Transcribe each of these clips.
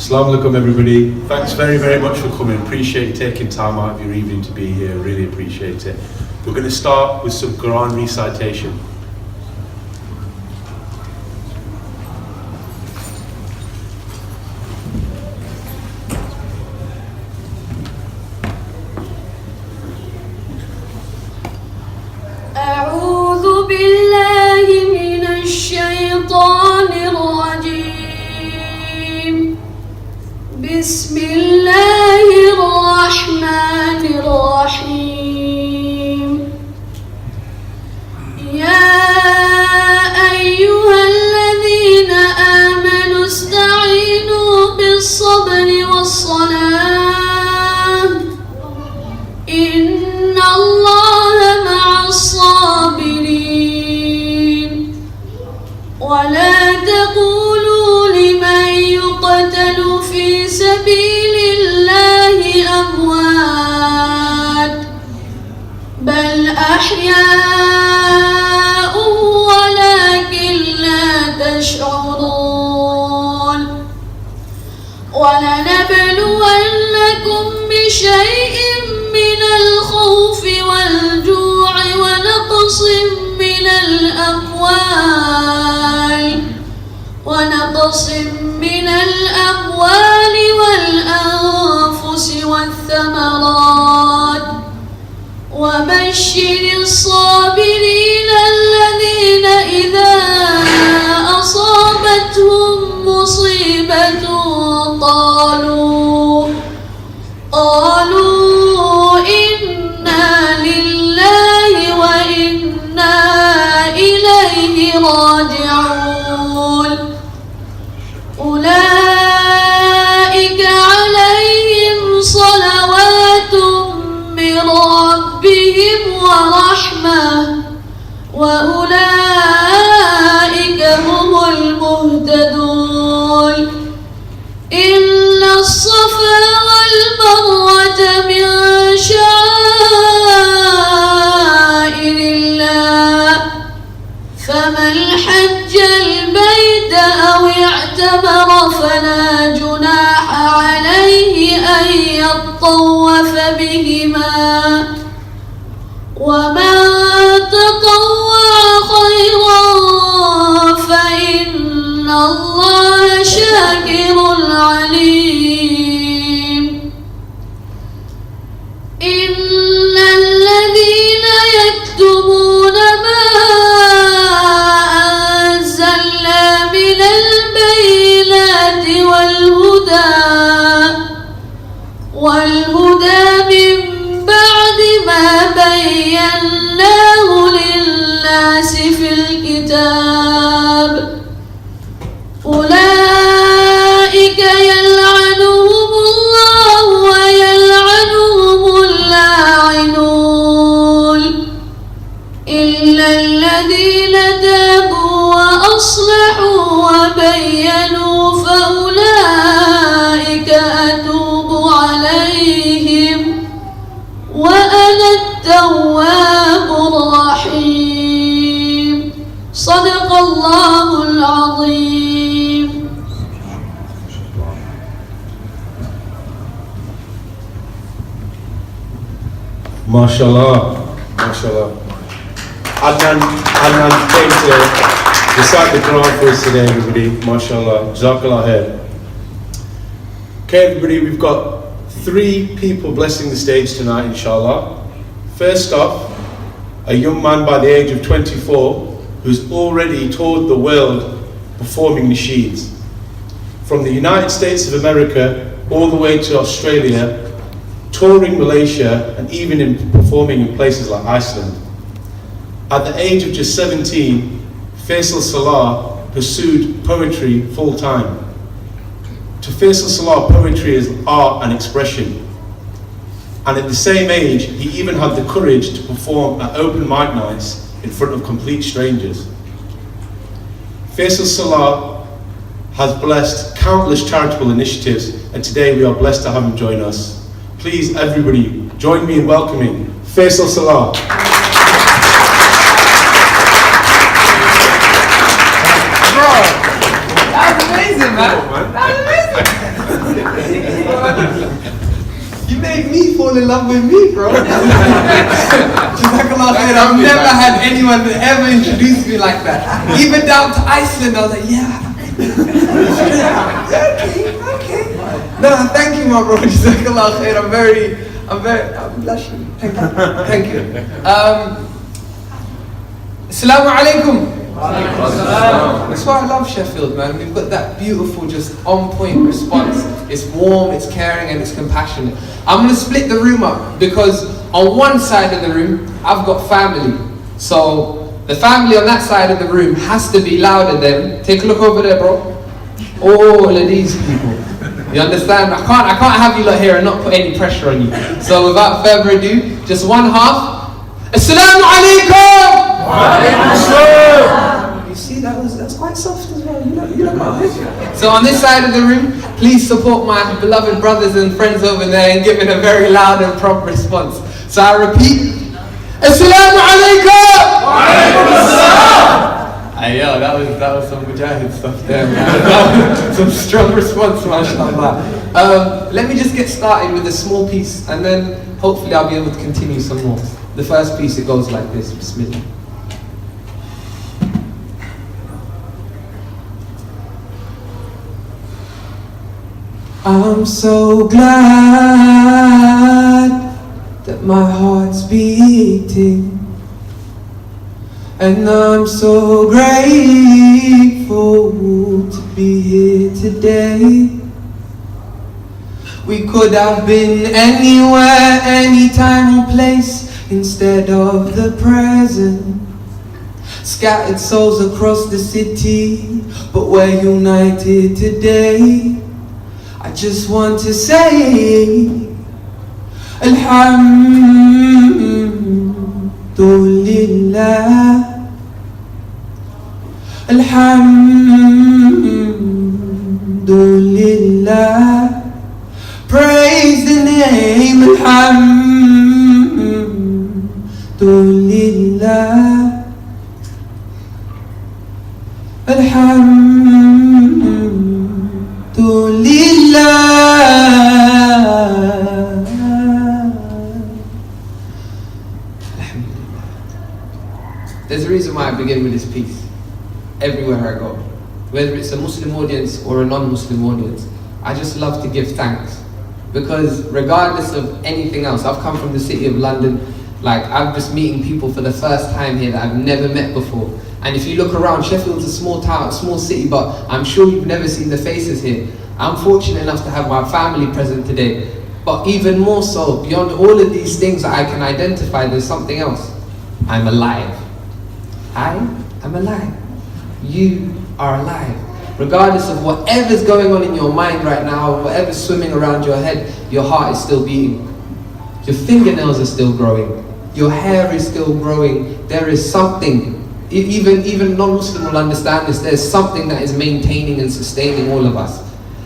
Assalamu alaikum everybody. Thanks very much for coming. Appreciate you taking time out of your evening to be here. Really appreciate it. We're going to start with some Quran recitation. أعوذ بالله من الشيطان الرجيم. بسم الله الرحمن الرحيم. يا أيها الذين آمنوا استعينوا بالصبر والصلاة إن الله مع الصابرين. ولا تقولوا لمن يقتل في سبيل الله أموات بل أحياء ولكن لا تشعرون. ولنبلونكم بشيء من الخوف والجوع ونقص من الأموال والأنفس والثمرات وبشر الصابرين الذين إذا أصابتهم مصيبة قالوا إنا لله وإنا إليه راجعون. أولئك عليهم صلوات من ربهم ورحمة وأولئك هم المهتدون. إن الصفا والمروة من شعائر الله فمن حج البيت أو اعتمر فلا جناح عليه أن يطوف بهما ومن تطوع خيرا فإن الله شاكر عليم. إن الذين يكتمون ما أنزلنا من البينات والهدى من بعد ما بيناه للناس في الكتاب أولئك يلعنهم الله ويلعنهم اللاعنون إلا الذين تابوا وأصلحوا وبينوا فأولئك أتوب عليهم وأنا التواب الرحيم. صدق الله العظيم. MashaAllah. Adnan came to recite the Quran for us today, everybody. MashaAllah. Jazakallah khair. Okay, everybody, we've got 3 people blessing the stage tonight, inshallah. First off, a young man by the age of 24 who's already toured the world performing nasheeds. From the United States of America all the way to Australia, touring Malaysia, and even performing in places like Iceland. At the age of just 17, Faisal Salah pursued poetry full time. To Faisal Salah, poetry is art and expression. And at the same age, he even had the courage to perform at open mic nights in front of complete strangers. Faisal Salah has blessed countless charitable initiatives, and today we are blessed to have him join us. Please, everybody, join me in welcoming Faisal Salah. Bro, that was amazing, man. That was amazing. made me fall in love with me, bro. Jazakallah khair. I've never had anyone that ever introduced me like that. Even down to Iceland, I was like, yeah. Okay. No, thank you, my bro. Jazakallah khair. I'm blushing. Thank you. Assalamu alaikum. That's why I love Sheffield, man. We've got that beautiful, just on point response. It's warm, it's caring, and it's compassionate. I'm going to split the room up because on one side of the room, I've got family. So the family on that side of the room has to be louder than, take a look over there, bro. All of these people. You understand? I can't have you lot here and not put any pressure on you. So without further ado, just one half. Assalamu alaikum! You see, that's quite soft as well. You look like this. So on this side of the room, please support my beloved brothers and friends over there and give it a very loud and prompt response. So I repeat, Assalamu alaikum! Hey, yo, that was some mujahid stuff there, man. Some strong response, mashallah. Let me just get started with a small piece and then hopefully I'll be able to continue some more. The first piece, it goes like this, Bismillah. I'm so glad that my heart's beating, and I'm so grateful to be here today. We could have been anywhere, anytime or place, instead of the present. Scattered souls across the city, but we're united today. I just want to say Alhamdulillah, Alhamdulillah. Praise the name Alhamdulillah, Alhamdulillah. There's a reason why I begin with this piece everywhere I go, whether it's a Muslim audience or a non-Muslim audience. I just love to give thanks, because regardless of anything else, I've come from the city of London. Like, I'm just meeting people for the first time here that I've never met before. And if you look around, Sheffield's a small town, small city, but I'm sure you've never seen the faces here. I'm fortunate enough to have my family present today. But even more so, beyond all of these things that I can identify, there's something else. I'm alive. I am alive. You are alive. Regardless of whatever's going on in your mind right now, whatever's swimming around your head, your heart is still beating. Your fingernails are still growing. Your hair is still growing. There is something, even non-Muslim will understand this, there's something that is maintaining and sustaining all of us.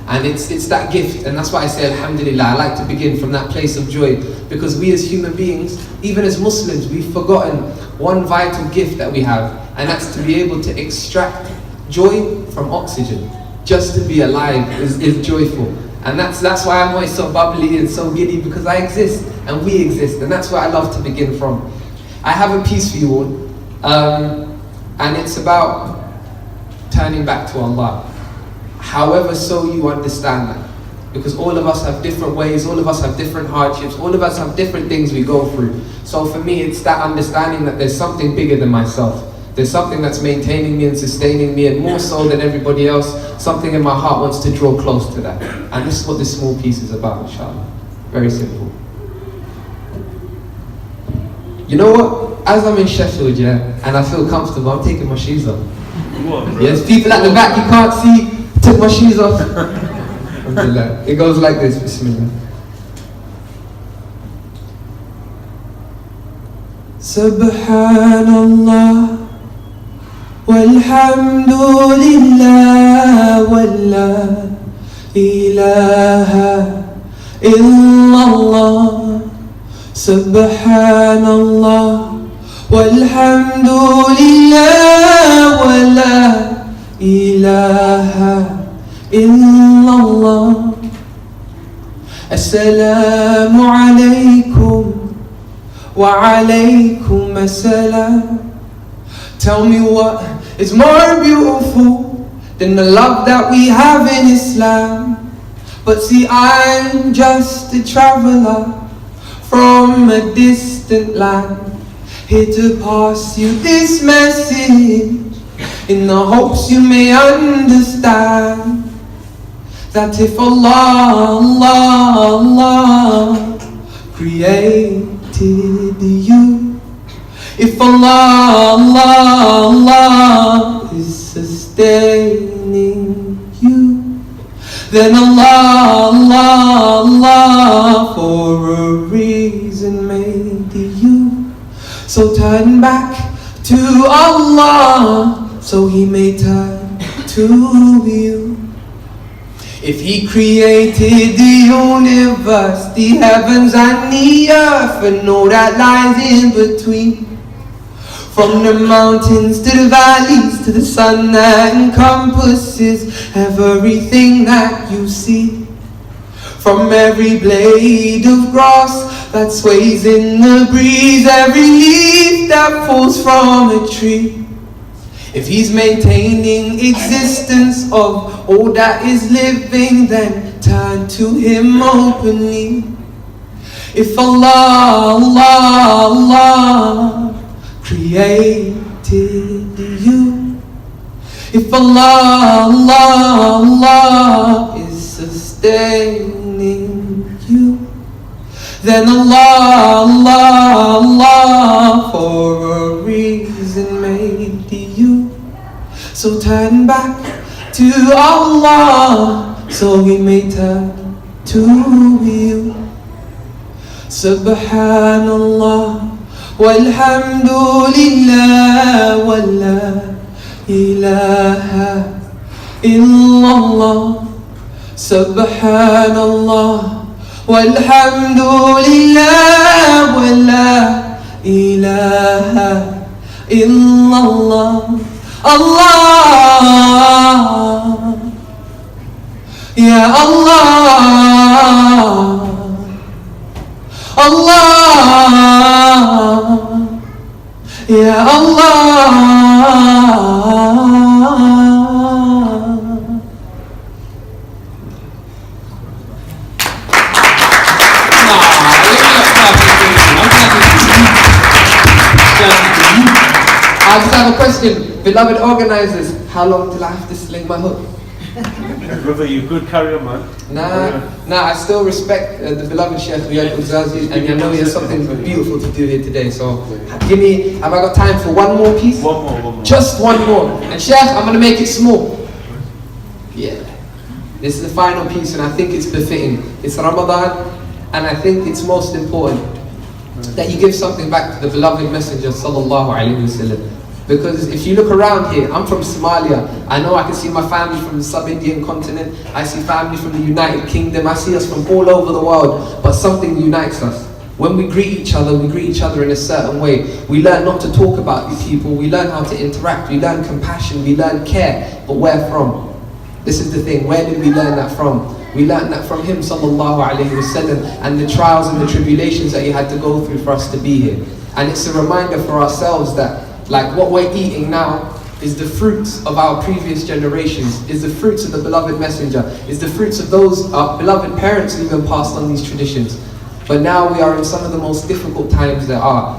And it's that gift, and that's why I say Alhamdulillah. I like to begin from that place of joy, because we as human beings, even as Muslims, we've forgotten one vital gift that we have, and that's to be able to extract joy from oxygen. Just to be alive is joyful. And that's why I'm always so bubbly and so giddy, because I exist and we exist, and that's where I love to begin from. I have a piece for you all, and it's about turning back to Allah. However so you understand that, because all of us have different ways, all of us have different hardships, all of us have different things we go through. So for me, it's that understanding that there's something bigger than myself. There's something that's maintaining me and sustaining me, and more so than everybody else, something in my heart wants to draw close to that. And this is what this small piece is about, inshallah. Very simple. You know what? As I'm in Sheffield, yeah, and I feel comfortable, I'm taking my shoes off. Yes, people at the back you can't see, took my shoes off. Alhamdulillah. It goes like this, Bismillah. Subhanallah. والحمد لله ولا إله إلا الله سبحان الله والحمد لله ولا إله إلا الله Assalamu alaikum wa alaikum assalam. Tell me what is more beautiful than the love that we have in Islam. But see, I'm just a traveler from a distant land, here to pass you this message in the hopes you may understand that if Allah created you, if Allah is sustaining you, then Allah for a reason made you. So turn back to Allah, so He may turn to you. If He created the universe, the heavens and the earth, and all that lies in between, from the mountains to the valleys, to the sun that encompasses everything that you see, from every blade of grass that sways in the breeze, every leaf that falls from a tree. If He's maintaining existence of all that is living, then turn to Him openly. If Allah created you, if Allah is sustaining you, then Allah for a reason made you. So turn back to Allah, so He may turn to you. Subhanallah walhamdulillah wa la ilaha illallah. Subhanallah walhamdulillah wa la ilaha illallah. Allah, Ya Allah, Allah, Ya Allah. I just have a question, beloved organizers. How long till I have to sling my hook? Brother, you could carry on, man. Nah, I still respect the beloved Sheikh Riyad Uzazi, and I know he has something beautiful to do here today. So, have I got time for one more piece? One more. Just one more. And Sheikh, I'm going to make it small. Yeah. This is the final piece, and I think it's befitting. It's Ramadan, and I think it's most important that you give something back to the beloved Messenger sallallahu alaihi wasallam. Because if you look around here, I'm from Somalia. I know I can see my family from the sub-Indian continent. I see family from the United Kingdom. I see us from all over the world. But something unites us. When we greet each other in a certain way. We learn not to talk about these people. We learn how to interact. We learn compassion. We learn care. But where from? This is the thing. Where did we learn that from? We learned that from him sallallahu alayhi wasallam, and the trials and the tribulations that he had to go through for us to be here. And it's a reminder for ourselves that like what we're eating now is the fruits of our previous generations, is the fruits of the beloved messenger, is the fruits of those our beloved parents who even passed on these traditions. But now we are in some of the most difficult times there are.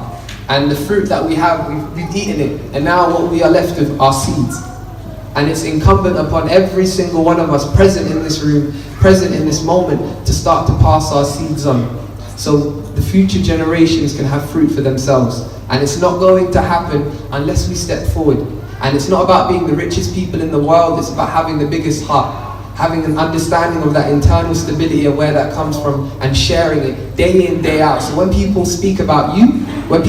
And the fruit that we have, we've eaten it. And now what we are left with are seeds. And it's incumbent upon every single one of us present in this room, present in this moment, to start to pass our seeds on. So the future generations can have fruit for themselves. And it's not going to happen unless we step forward. And it's not about being the richest people in the world, it's about having the biggest heart. Having an understanding of that internal stability and where that comes from, and sharing it day in, day out. So when people speak about you, they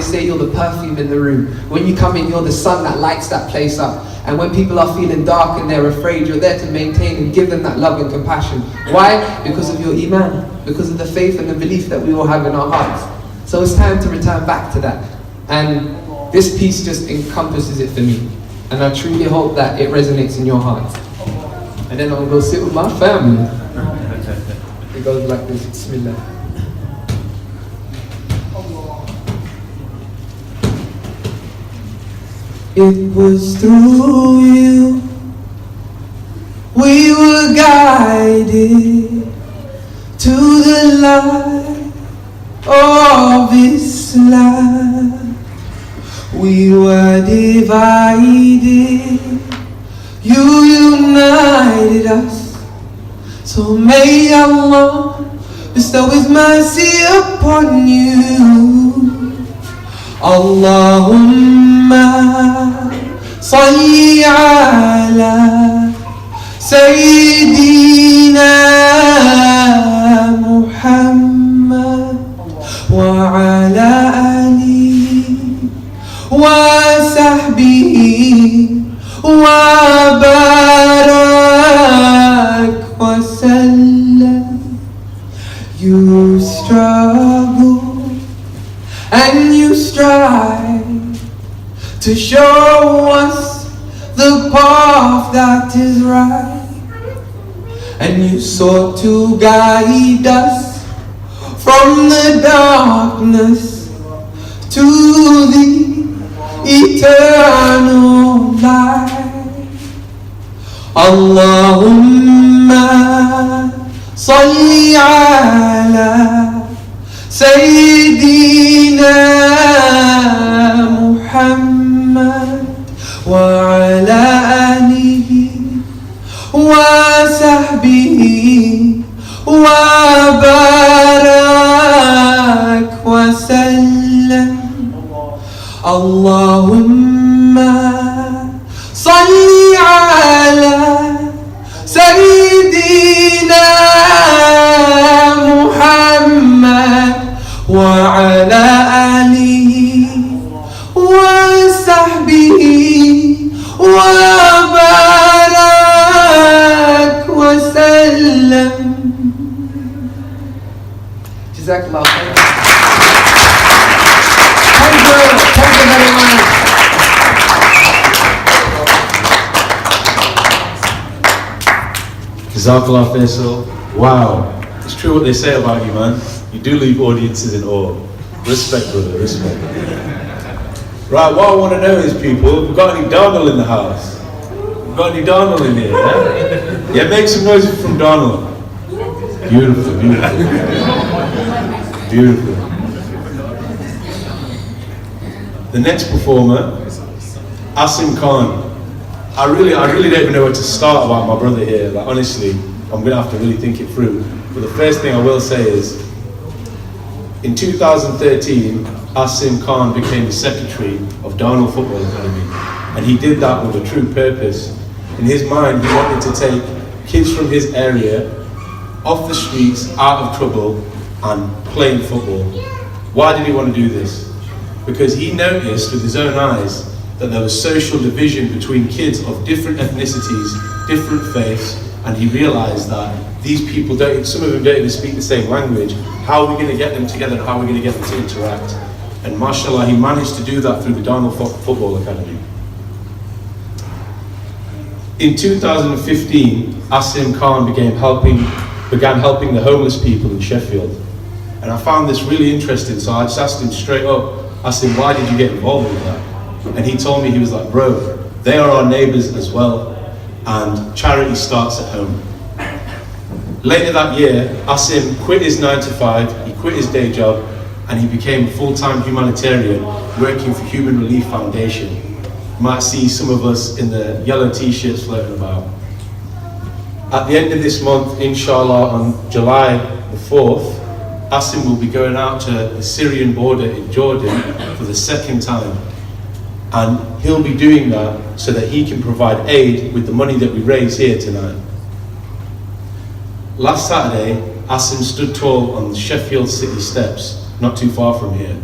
say you're the perfume in the room. When you come in, you're the sun that lights that place up. And when people are feeling dark and they're afraid, you're there to maintain and give them that love and compassion. Why? Because of your iman, because of the faith and the belief that we all have in our hearts. So it's time to return back to that. And this piece just encompasses it for me. And I truly hope that it resonates in your heart. and then I'll go sit with my family. It goes like this, Bismillah. It was through you we were guided to the light of Islam. We were divided, you united us. So may Allah bestow His mercy upon you. Allahumma salli ala Sayyidina Muhammad wa ala alihi wa sahbihi wa barak wa sallam. You struggle and you strive to show us the path that is right, and you sought to guide us from the darkness to the eternal light. Allahumma salli ala Sayyidina Muhammad wa ala alihi wa sahbihi wa barak wa sallam. Allahumma salli ala Sayyidina Muhammad wa ala alihi wa sahbihi wa barak wa sallam. Jazakallah khair. Thank you very much. Jazakallah Faisal. Wow. It's true what they say about you, man. You do leave audiences in awe. Respect, brother, respect. Right, what I want to know is, people, we've got any Donald in the house? We've got any Donald in here, yeah? Yeah, make some noise from Donald. Beautiful, beautiful. Beautiful. The next performer, Asim Khan. I really don't even know where to start about my brother here. Like, honestly, I'm going to have to really think it through. But the first thing I will say is, in 2013, Asim Khan became the secretary of Darnell Football Academy. And he did that with a true purpose. In his mind, he wanted to take kids from his area off the streets, out of trouble, and playing football. Why did he want to do this? Because he noticed with his own eyes that there was social division between kids of different ethnicities, different faiths, and he realized that these people some of them don't even speak the same language. How are we going to get them together and how are we going to get them to interact? And mashallah, he managed to do that through the Darnell Football Academy. In 2015, Asim Khan began helping the homeless people in Sheffield. And I found this really interesting, so I just asked him straight up, Asim, why did you get involved with that? And he told me, he was like, bro, they are our neighbors as well, and charity starts at home. Later that year, Asim quit his 9 to 5, he quit his day job, and he became a full-time humanitarian working for Human Relief Foundation. You might see some of us in the yellow t-shirts floating about. At the end of this month, inshallah, on July the 4th, Asim will be going out to the Syrian border in Jordan for the second time. And he'll be doing that so that he can provide aid with the money that we raise here tonight. Last Saturday, Asim stood tall on the Sheffield City steps, not too far from here.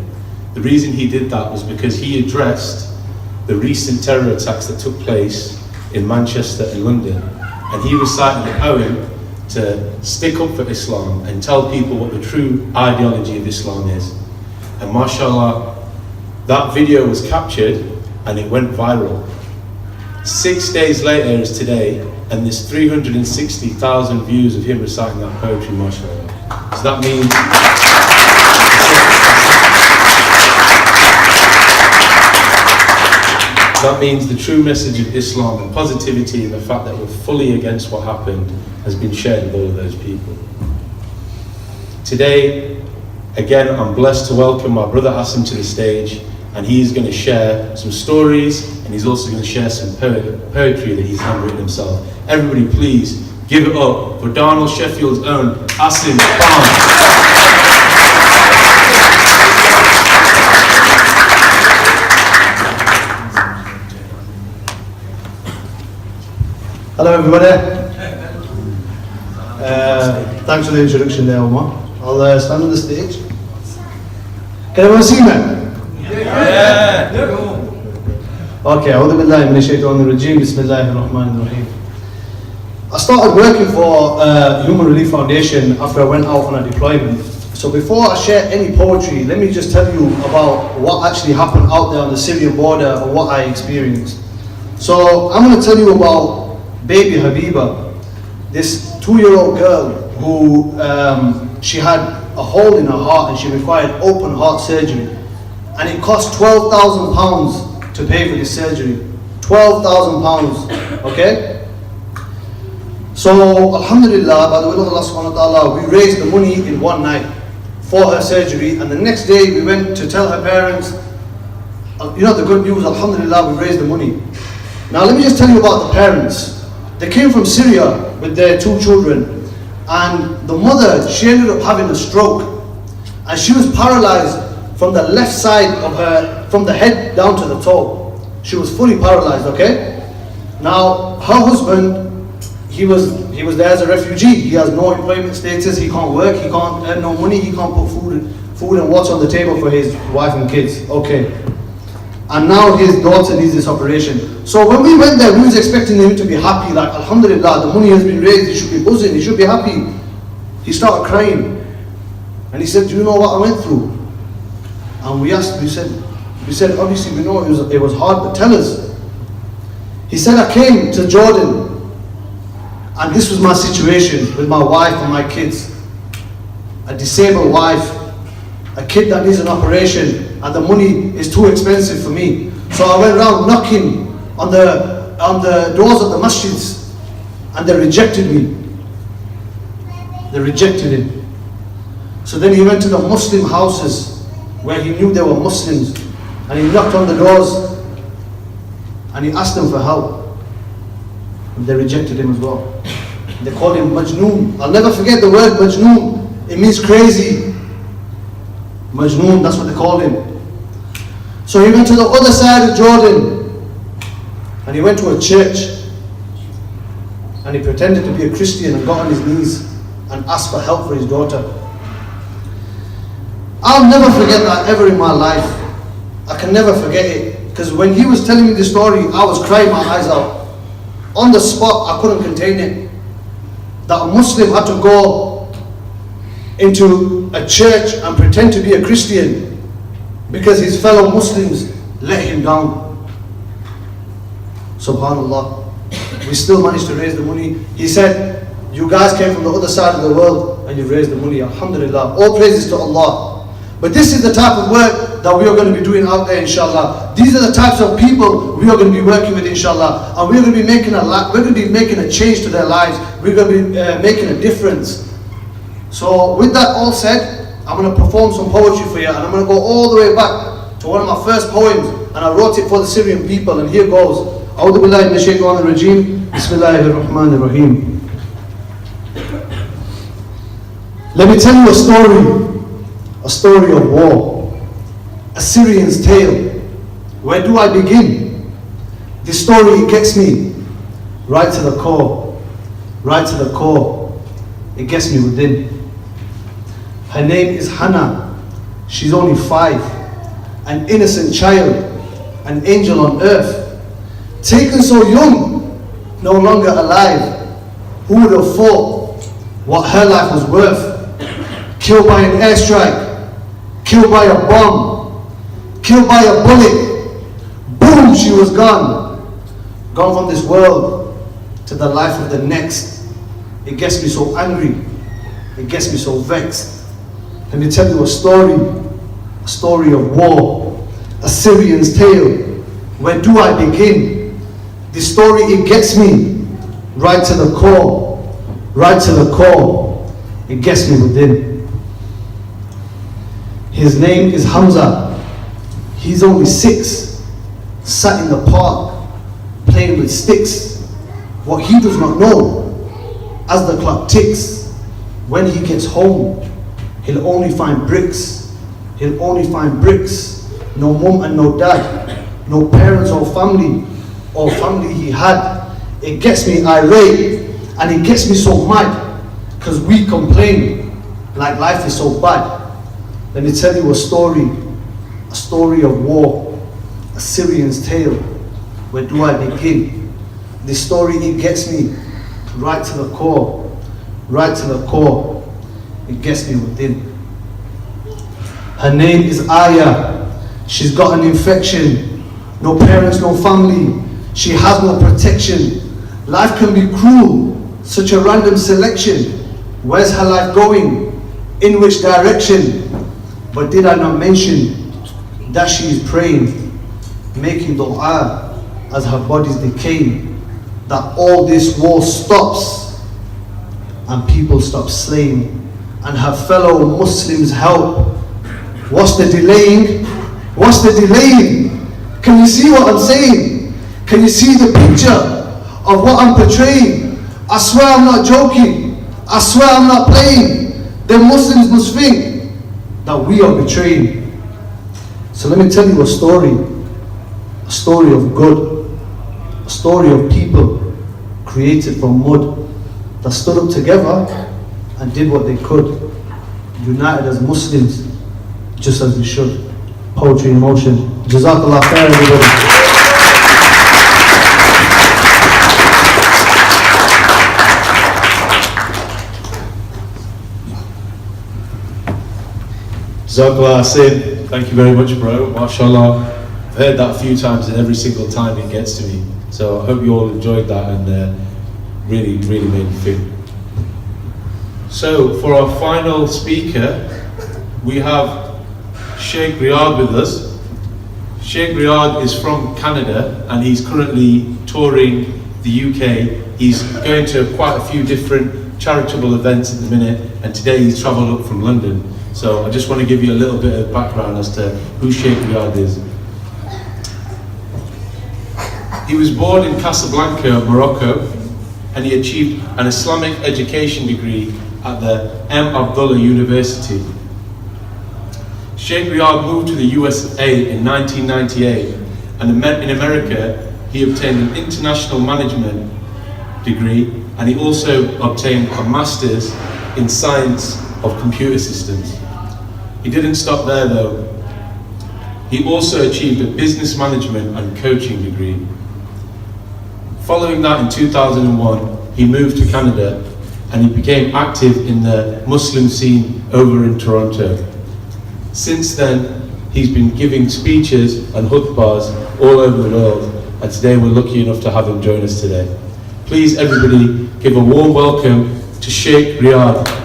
The reason he did that was because he addressed the recent terror attacks that took place in Manchester and London. And he recited a poem to stick up for Islam and tell people what the true ideology of Islam is. And mashallah, that video was captured and it went viral. 6 days later is today, and there's 360,000 views of him reciting that poetry, mashallah. So that means the true message of Islam and positivity and the fact that we're fully against what happened has been shared with all of those people. Today, again, I'm blessed to welcome my brother Asim to the stage, and he's going to share some stories, and he's also going to share some poetry that he's handwritten himself. Everybody please give it up for Darnell Sheffield's own Asim Khan. Hello everybody. Thanks for the introduction there, Omar. I'll stand on the stage. Can everyone see me? Yeah. Okay, A'udhu billahi minash shaitanir rajeem. Bismillahir rahmanir rahim. I started working for Human Relief Foundation after I went out on a deployment. So before I share any poetry, let me just tell you about what actually happened out there on the Syrian border and what I experienced. So I'm going to tell you about baby Habiba, this 2-year-old girl who she had a hole in her heart and she required open heart surgery, and it cost £12,000 to pay for this surgery. £12,000, okay? So alhamdulillah, by the will of Allah subhanahu wa ta'ala, we raised the money in one night for her surgery, and the next day we went to tell her parents, you know, the good news, alhamdulillah, we raised the money. Now let me just tell you about the parents. They came from Syria with their 2 children, and the mother, she ended up having a stroke, and she was paralyzed from the left side of her, from the head down to the toe. She was fully paralyzed, okay? Now her husband, he was there as a refugee. He has no employment status, he can't work, he can't earn no money, he can't put food and water on the table for his wife and kids, okay? And now his daughter needs this operation. So when we went there, we was expecting him to be happy, like alhamdulillah, the money has been raised, he should be buzzing, he should be happy. He started crying, and he said, do you know what I went through? And we said obviously we know it was hard, but tell us. He said, I came to Jordan, and this was my situation with my wife and my kids. A disabled wife, a kid that needs an operation, and the money is too expensive for me. So I went around knocking on the doors of the masjids, and they rejected me. They rejected him. So then he went to the Muslim houses where he knew there were Muslims, and he knocked on the doors and he asked them for help. And they rejected him as well. They called him Majnoon. I'll never forget the word Majnoon. It means crazy. Majnoon, that's what they called him. So he went to the other side of Jordan, and he went to a church, and he pretended to be a Christian and got on his knees and asked for help for his daughter. I'll never forget that ever in my life. I can never forget it, because when he was telling me the story, I was crying my eyes out. On the spot, I couldn't contain it. That a Muslim had to go into a church and pretend to be a Christian because his fellow Muslims let him down. Subhanallah. We still managed to raise the money. He said, you guys came from the other side of the world and you've raised the money. Alhamdulillah. All praises to Allah. But this is the type of work that we are going to be doing out there, inshallah. These are the types of people we are going to be working with, inshallah. And we're going to be making a change to their lives. We're going to be making a difference. So with that all said, I'm going to perform some poetry for you, and I'm going to go all the way back to one of my first poems, and I wrote it for the Syrian people, and here goes. A'udhu billahi minash shaitanir rajeem. Bismillahir rahmanir rahim. Let me tell you a story of war, a Syrian's tale. Where do I begin? This story gets me right to the core, right to the core. It gets me within. Her name is Hannah. She's only 5, an innocent child, an angel on earth. Taken so young, no longer alive. Who would have thought what her life was worth? Killed by an airstrike, killed by a bomb, killed by a bullet. Boom, she was gone Gone from this world to the life of the next. It gets me so angry. It gets me so vexed. Let me tell you a story of war, a Syrian's tale. Where do I begin? This story, it gets me right to the core, right to the core. It gets me within. His name is Hamza. He's only 6, sat in the park, playing with sticks. What he does not know, as the clock ticks, when he gets home, he'll only find bricks. He'll only find bricks. No mum and no dad, no parents or family he had. It gets me irate, and it gets me so mad, because we complain like life is so bad. Let me tell you a story of war, a Syrian's tale. Where do I begin? This story, it gets me right to the core, right to the core. It gets me within. Her name is Aya. She's got an infection. No parents, no family. She has no protection. Life can be cruel, such a random selection. Where's her life going? In which direction? But did I not mention that she is praying, making dua as her body's decaying, that all this war stops and people stop slaying, and her fellow Muslims help. What's the delaying? What's the delaying? Can you see what I'm saying? Can you see the picture of what I'm portraying? I swear I'm not joking. I swear I'm not playing. The Muslims must think that we are betraying. So let me tell you a story of good, a story of people created from mud that stood up together and did what they could, united as Muslims, just as we should. Poetry in motion. Jazakallah khair, everybody. Jazakallah Sid, thank you very much, bro. MashaAllah. I've heard that a few times, and every single time it gets to me. So I hope you all enjoyed that, and really made me feel. So for our final speaker, we have Sheikh Riyad with us. Sheikh Riyad is from Canada, and he's currently touring the UK. He's going to quite a few different charitable events at the minute, and today he's travelled up from London. So I just want to give you a little bit of background as to who Sheikh Riyad is. He was born in Casablanca, Morocco, and he achieved an Islamic education degree at the M. Abdullah University. Sheikh Riyad moved to the USA in 1998, and in America he obtained an international management degree, and he also obtained a master's in science of computer systems. He didn't stop there though. He also achieved a business management and coaching degree. Following that, in 2001, he moved to Canada and he became active in the Muslim scene over in Toronto. Since then, he's been giving speeches and khutbahs all over the world, and today we're lucky enough to have him join us today. Please everybody give a warm welcome to Sheikh Riyad.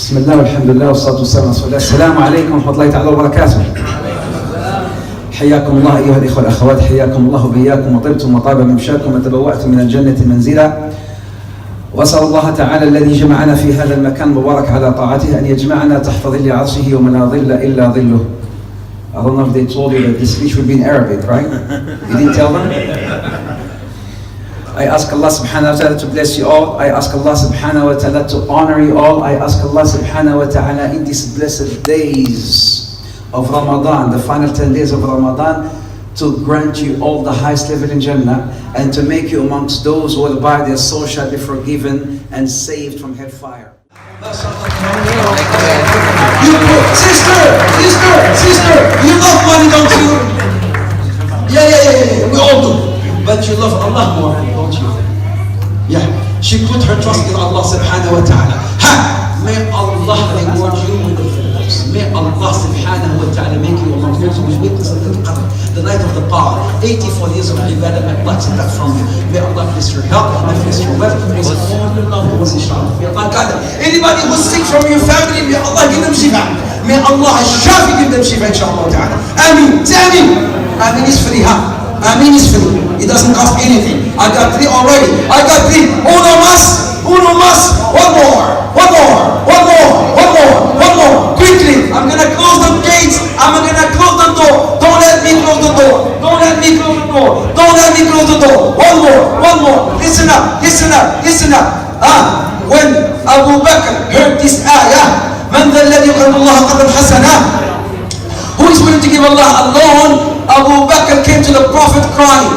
بسم الله والحمد لله والصلاة والسلام على رسول الله. السلام عليكم ورحمة الله تعالى وبركاته. حياكم الله أيها الإخوة والأخوات، حياكم الله وبياكم، وطبتم وطاب ممشاكم وتبوأتم من الجنة منزلا. وأسأل الله تعالى الذي جمعنا في هذا المكان المبارك على طاعته أن يجمعنا تحت ظل عرشه يوم لا ظل إلا ظله. I don't know if they told you that this speech would be in Arabic, right? You didn't tell them? I ask Allah subhanahu wa ta'ala to bless you all. I ask Allah subhanahu wa ta'ala to honor you all. I ask Allah subhanahu wa ta'ala in these blessed days of Ramadan, the final 10 days of Ramadan, to grant you all the highest level in Jannah and to make you amongst those who will by their soul shall be forgiven and saved from hellfire. Sister, you love money, don't you? Yeah, we all do. But you love Allah more, don't you? Yeah, she put her trust in Allah subhanahu wa ta'ala. May Allah reward you with the fullness. May Allah subhanahu wa ta'ala make you among those who witness the night of the power. 84 years of ibadah, may Allah take that from you. May Allah bless your health, may bless your wealth, bless all your loved ones, inshallah. May Allah guide them. Anybody who's sick from your family, may Allah give them shifa. May Allah shafi give them shifa, inshallah ta'ala. Ameen. Say ameen. Ameen is free, huh? Ameen is free. It doesn't cost anything. I got 3 already. I got 3. Uno mas. One more. Quickly. I'm gonna close the gates. I'm gonna close the door. Don't let me close the door. Don't let me close the door. One more. Listen up. When Abu Bakr heard this ayah, من ذا الذي يقرض الله قرضا حسنا? Who is willing to give Allah a loan? Abu Bakr came to the Prophet crying.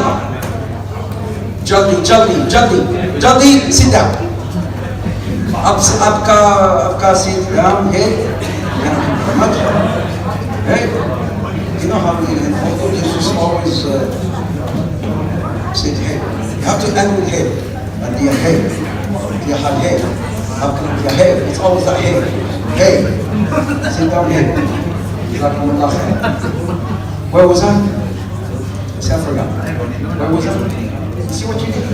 Jaldi, sit down. आपका sit down, hey. You know how although this is always sit hey. You have to end with hey. And the hey. It's always a hey. Hey. Sit down hey. Where was I? See, I forgot. Where was I? See what you did?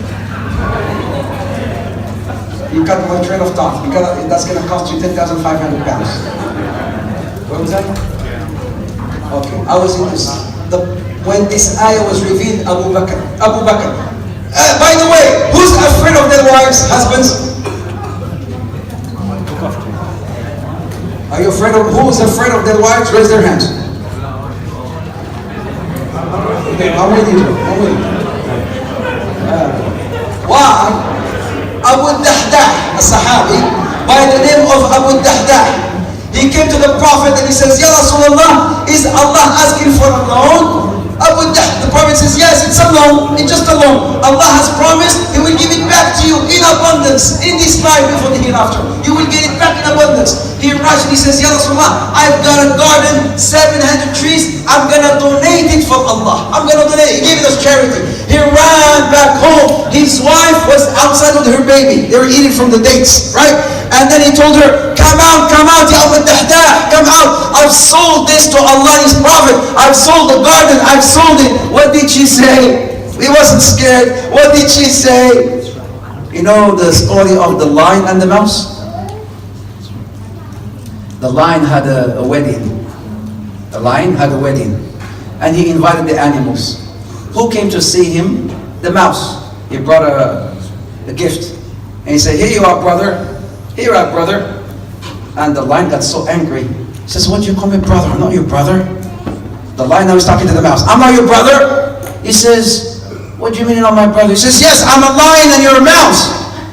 You cut my train of thought because that's going to cost you 10,500 pounds. Where was I? Okay, I was in this. When this ayah was revealed, Abu Bakr. By the way, who's afraid of their wives, husbands? Are you afraid of, who is afraid of their wives? Raise their hands. Okay, I'm with you. Why? Abu Dahdah, a Sahabi, by the name of Abu Dahdah. He came to the Prophet and he says, Ya Rasulullah, is Allah asking for a loan? Abu Dahdah, the Prophet says, yes, it's a loan, it's just a loan. Allah has promised He will give it back to you in abundance, in this life before the hereafter. You will get it back in abundance. He rushed and he says, Ya Rasulullah, I've got a garden, 700 trees, I'm going to donate it for Allah. I'm going to donate it. He gave it as charity. He ran back home. His wife was outside with her baby. They were eating from the dates, right? And then he told her, come out, Ya Abu Dahdah, come out. I've sold this to Allah and His Prophet. I've sold the garden, I've sold it. What did she say? He wasn't scared. What did she say? You know the story of the lion and the mouse? The lion had a wedding. The lion had a wedding. And he invited the animals. Who came to see him? The mouse. He brought a gift. And he said, here you are, brother. Here you are, brother. And the lion got so angry. He says, what do you call me brother? I'm not your brother. The lion now is talking to the mouse. I'm not your brother. He says, what do you mean you're not my brother? He says, yes, I'm a lion and you're a mouse.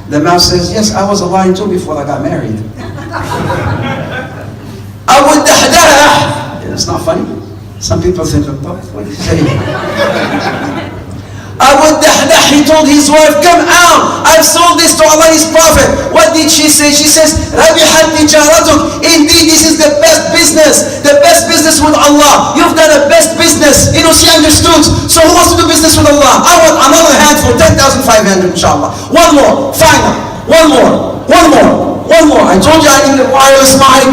The mouse says, yes, I was a lion too before I got married. Abu Dahdah. It's not funny. Some people think, what is he saying? Abu Dahdah, he told his wife, come out. I've sold this to Allah and His Prophet. What did she say? She says, Rabihat tijaratuk. Indeed, this is the best business. The best business with Allah. You've done the best business. You know, she understood. So who wants to do business with Allah? I want another hand for 10,500, inshallah. One more. Final. One more. I told you I need a wireless mic.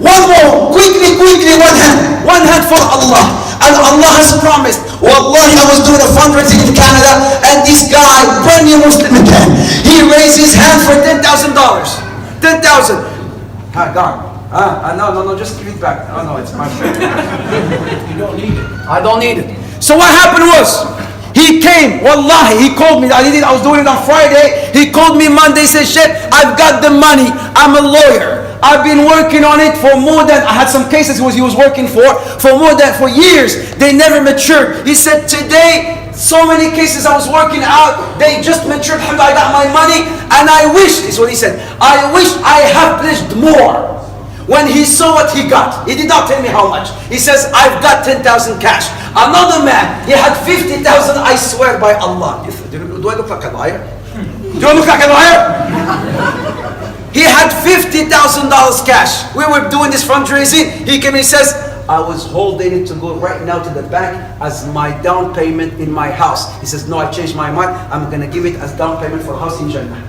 One more. Quickly, one hand for Allah. And Allah has promised. Wallahi, I was doing a fundraising in Canada, and this guy, brand new Muslim again, he raised his hand for $10,000. 10,000. No, just give it back. Oh no, it's my friend. You don't need it. I don't need it. So what happened was, he came, wallahi, he called me. I was doing it on Friday. He called me Monday, said, Sheikh, I've got the money. I'm a lawyer. I've been working on it for more than, I had some cases he was working for years. They never matured. He said, today, so many cases I was working out, they just matured. Alhamdulillah, I got my money, and I wish, this is what he said, I wish I have pledged more. When he saw what he got, he did not tell me how much. He says, I've got 10,000 cash. Another man, he had 50,000, I swear by Allah. Do I look like a liar? Do I look like a liar? He had $50,000 cash. We were doing this fundraising. He came and he says, I was holding it to go right now to the bank as my down payment in my house. He says, no, I changed my mind. I'm going to give it as down payment for a house in Jannah.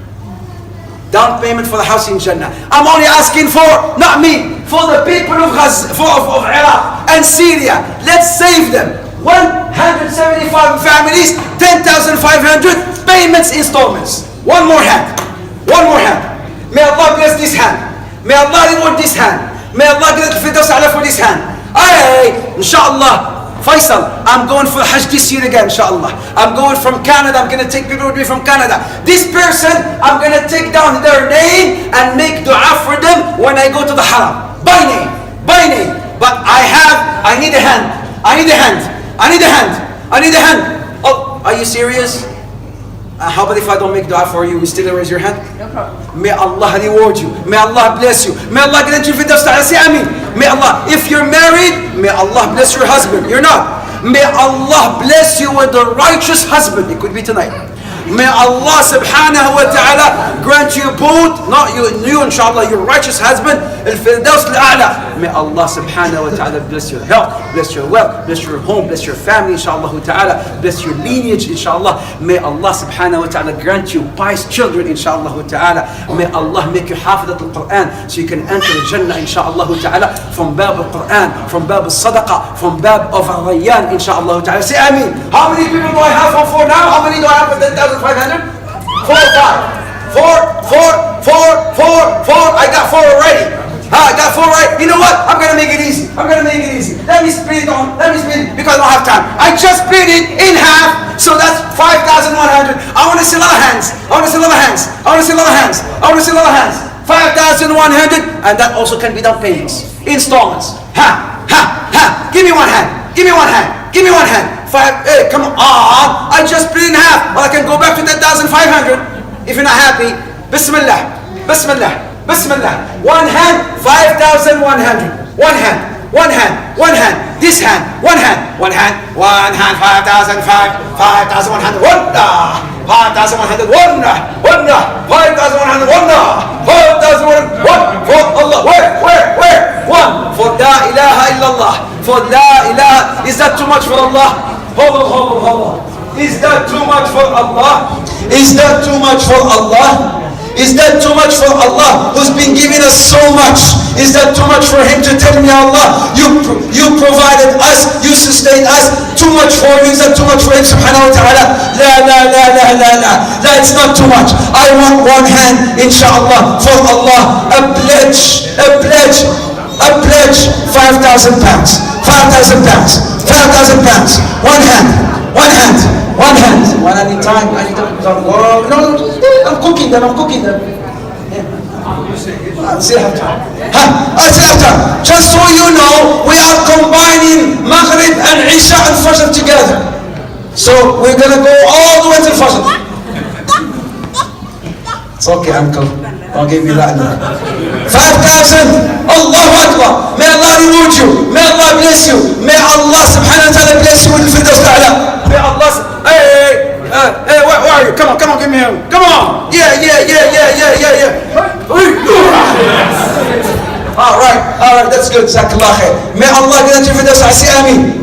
Down payment for the house in Jannah. I'm only asking for, not me, for the people of Iraq and Syria. Let's save them. 175 families, 10,500 payments, installments. One more hand. One more hand. May Allah bless this hand. May Allah reward this hand. May Allah grant Firdaus A'la for this hand. Inshallah, Faisal, I'm going for Hajj this year again, inshallah. I'm going from Canada. I'm going to take people with me from Canada. This person, I'm going to take down their name and make dua for them when I go to the Haram. By name. By name. But I need a hand. I need a hand. I need a hand. I need a hand. Oh, are you serious? How about if I don't make dua for you, you still raise your hand? No problem. May Allah reward you. May Allah bless you. May Allah grant you Firdaus A'la. Say Ameen. May Allah, if you're married, may Allah bless your husband. You're not. May Allah bless you with a righteous husband. It could be tonight. May Allah subhanahu wa ta'ala grant you both, not you inshallah, your righteous husband, al-Firdaus al-A'la. May Allah subhanahu wa ta'ala bless your health, bless your wealth, bless your home, bless your family, inshallah ta'ala, bless your lineage, inshallah. May Allah subhanahu wa ta'ala grant you pious children, inshallah ta'ala. May Allah make you hafidat al-Quran, so you can enter Jannah, inshallah ta'ala, from bab al-Quran, from bab al-Sadaqah, from bab of al-Rayyan, inshallah ta'ala. Say Ameen. How many people do I have for 4 now? How many do I have for 10,500? 4 or 5? 4. I got 4 already. I got 4 right. You know what? I'm gonna make it easy. I'm gonna make it easy. Let me split it on. Let me split it because I don't have time. I just split it in half, so that's 5,100. I want to see a lot of hands. I want to see a lot of hands. I want to see a lot of hands. I want to see a lot of hands. 5,100, and that also can be done payments, installments. Give me one hand. Give me one hand. Give me one hand. 5. Hey, come on. I just split it in half. Well, I can go back to 10,500 if you're not happy. Bismillah. Bismillah. Bismillah. One hand, 5,100. One hand, one hand, one hand. This hand, one hand, one hand, one hand, 5,100. 5,100. 5,100. 5,100. One for Allah. Where? One for La ilaha illallah. For La ilaha. Is that too much for Allah? Hold on. Is that too much for Allah? Is that too much for Allah? Is that too much for Allah, who's been giving us so much? Is that too much for Him to tell me, Allah, you provided us, you sustained us, too much for you? Is that too much for Him, subhanahu wa ta'ala? La, it's not too much. I want one hand, inshallah, for Allah, a pledge, 5,000 pounds, 5,000 pounds, 5,000 pounds, one hand. One hand. When I need time, I need to work. No, I'm cooking them. Yeah. I still have time. Just so you know, we are combining Maghrib and Isha and Fajr together. So we're gonna go all the way to Fajr. It's okay, uncle. I'll give you that now. 5,000. Allahu Akbar. May Allah reward you. May Allah bless you. May Allah subhanahu wa ta'ala bless you with Firdaus A'la. May Allah. Hey, where are you? Come on, give me him. Come on. Yeah. All right, that's good. Jazakallah khair. May Allah grant you Firdaus A'la. Say Ameen.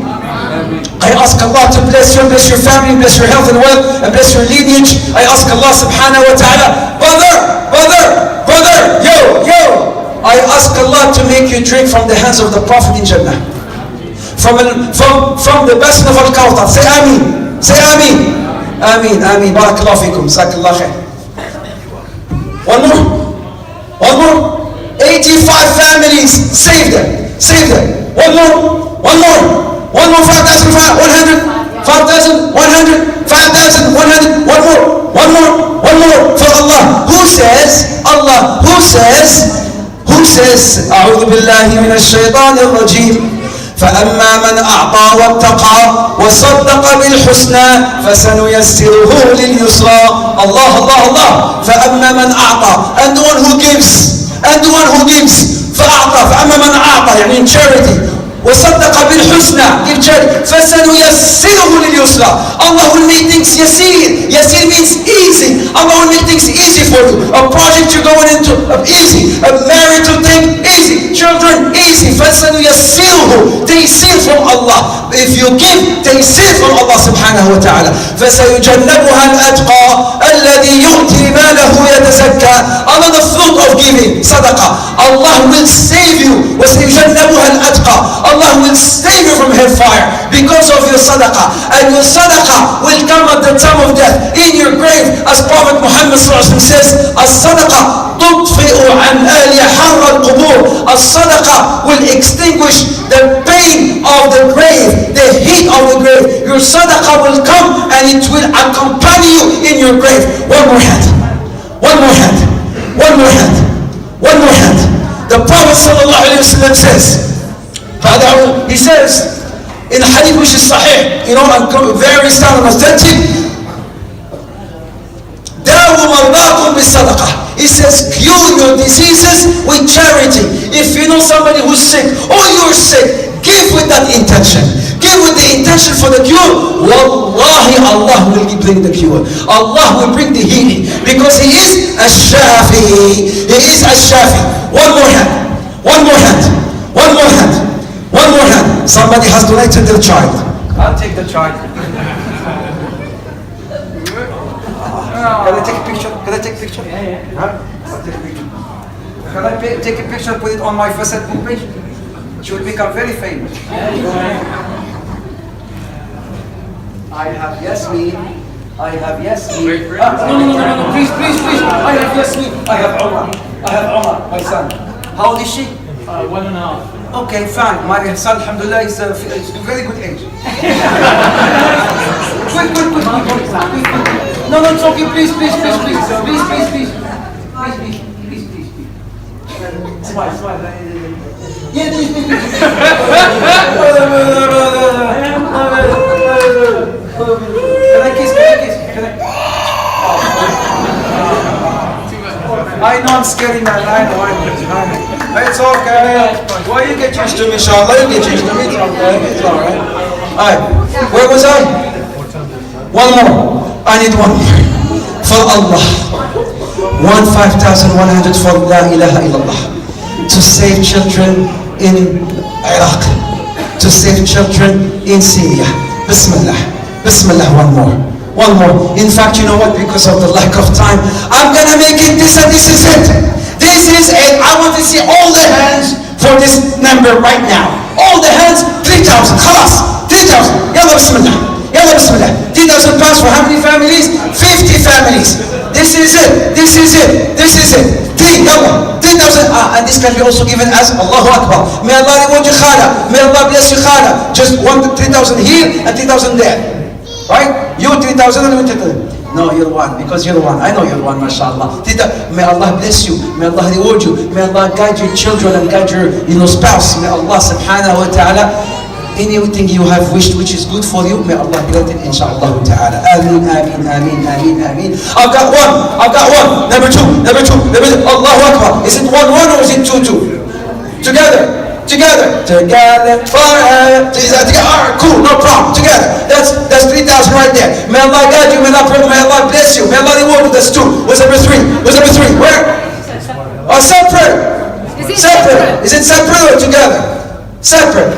I ask Allah to bless you, bless your family, bless your health and wealth, and bless your lineage. I ask Allah subhanahu wa ta'ala, brother, yo. I ask Allah to make you drink from the hands of the Prophet in Jannah. From the best of Al-Kawthar. Say Ameen. Say Ameen. Ameen. Barakallahu feekum. Jazakallah khair. One more. 85 families. Save them. One more. 5,100. 5,100. 5,100. One more for Allah. Who says? أعوذ بالله من الشيطان الرجيم. فأما من أعطى واتقى وصدق بالحسنى فسنيسره لليسرى. Allah. فأما من أعطى, and the one who gives. فأعطى عمل يعني in charity. وصدق بالحسنى give charity. فسنيسره لليسرى. Allah will make things يسير. يسير means easy. Allah will make things easy for you. A project you're going into easy. A marital thing easy. Children easy. فسنيسره تيسير from Allah. If you give تيسير from Allah سبحانه وتعالى. فسيجنبها الأتقى الذي يؤتي ماله يتزكى. Another fruit of giving صدقة. Allah will save you. وسيجنبها الأتقى. Allah will save you from hellfire because of your sadaqah. And your sadaqah will come at the time of death in your grave. As Prophet Muhammad says, as-sadaqah tudfi'u an ahliha harra al-qubur. As-sadaqah will extinguish the pain of the grave, the heat of the grave. Your sadaqah will come and it will accompany you in your grave. One more hand. One more hand. One more hand. One more hand. The Prophet ﷺ says, he says in a hadith which is sahih, and very sound and authentic, داووا مرضاكم بالصدقة. He says cure your diseases with charity. If you know somebody who's sick or you're sick, give with that intention. Give with the intention for the cure. Wallahi, Allah will bring the cure. Allah will bring the healing because He is Ash-Shafi. He is Ash-Shafi. One more hand. One more hand. One more hand. One more hand. Somebody has donated their child. I'll take the child. Can I take a picture? Can I take a picture? Yeah. Huh? I'll take a picture. Can I take a picture and put it on my Facebook page? She will become very famous. I have Yasmin. I have Yasmin. No. Please. I have Yasmin. I have Omar. My son. How old is she? 1.5. Okay, fine. My son, alhamdulillah, is a very good age. Quick. No, it's okay. Please. Smile. Yeah, please. Can I kiss? I know I'm scary man. I know. It's okay. Well, you get used to me, inshallah. You get used to me. It's alright. Alright. Where was I? One more. I need one more. For Allah. 5,100 for La ilaha illallah. To save children in Iraq. To save children in Syria. Bismillah. One more. In fact, you know what? Because of the lack of time, I'm gonna make it this, and this is it. This is it. I want to see all the hands for this number right now. All the hands. 3,000. Khalas. 3,000. Yalla bismillah. 3,000 pounds for how many families? 50 families. This is it. 3,000. And this can be also given as Allahu Akbar. May Allah reward you khala. May Allah bless you khala. Just 3,000 here and 3,000 there. Right? You 3,000 and you 3,000. No, you're one, because you're one. I know you're one, mashallah. May Allah bless you. May Allah reward you. May Allah guide your children and guide your spouse. May Allah subhanahu wa ta'ala, anything you have wished which is good for you, may Allah grant it, inshallah ta'ala. Ameen. I've got one. Number two. Allahu Akbar. Is it 1-1 or is it 2-2? Together. Alright, cool, no problem. Together. That's 3,000 right there. May Allah guide you, may Allah bless you, may Allah reward you. That's 2. What's number 3? Where? Separate. Is it separate or together? Separate.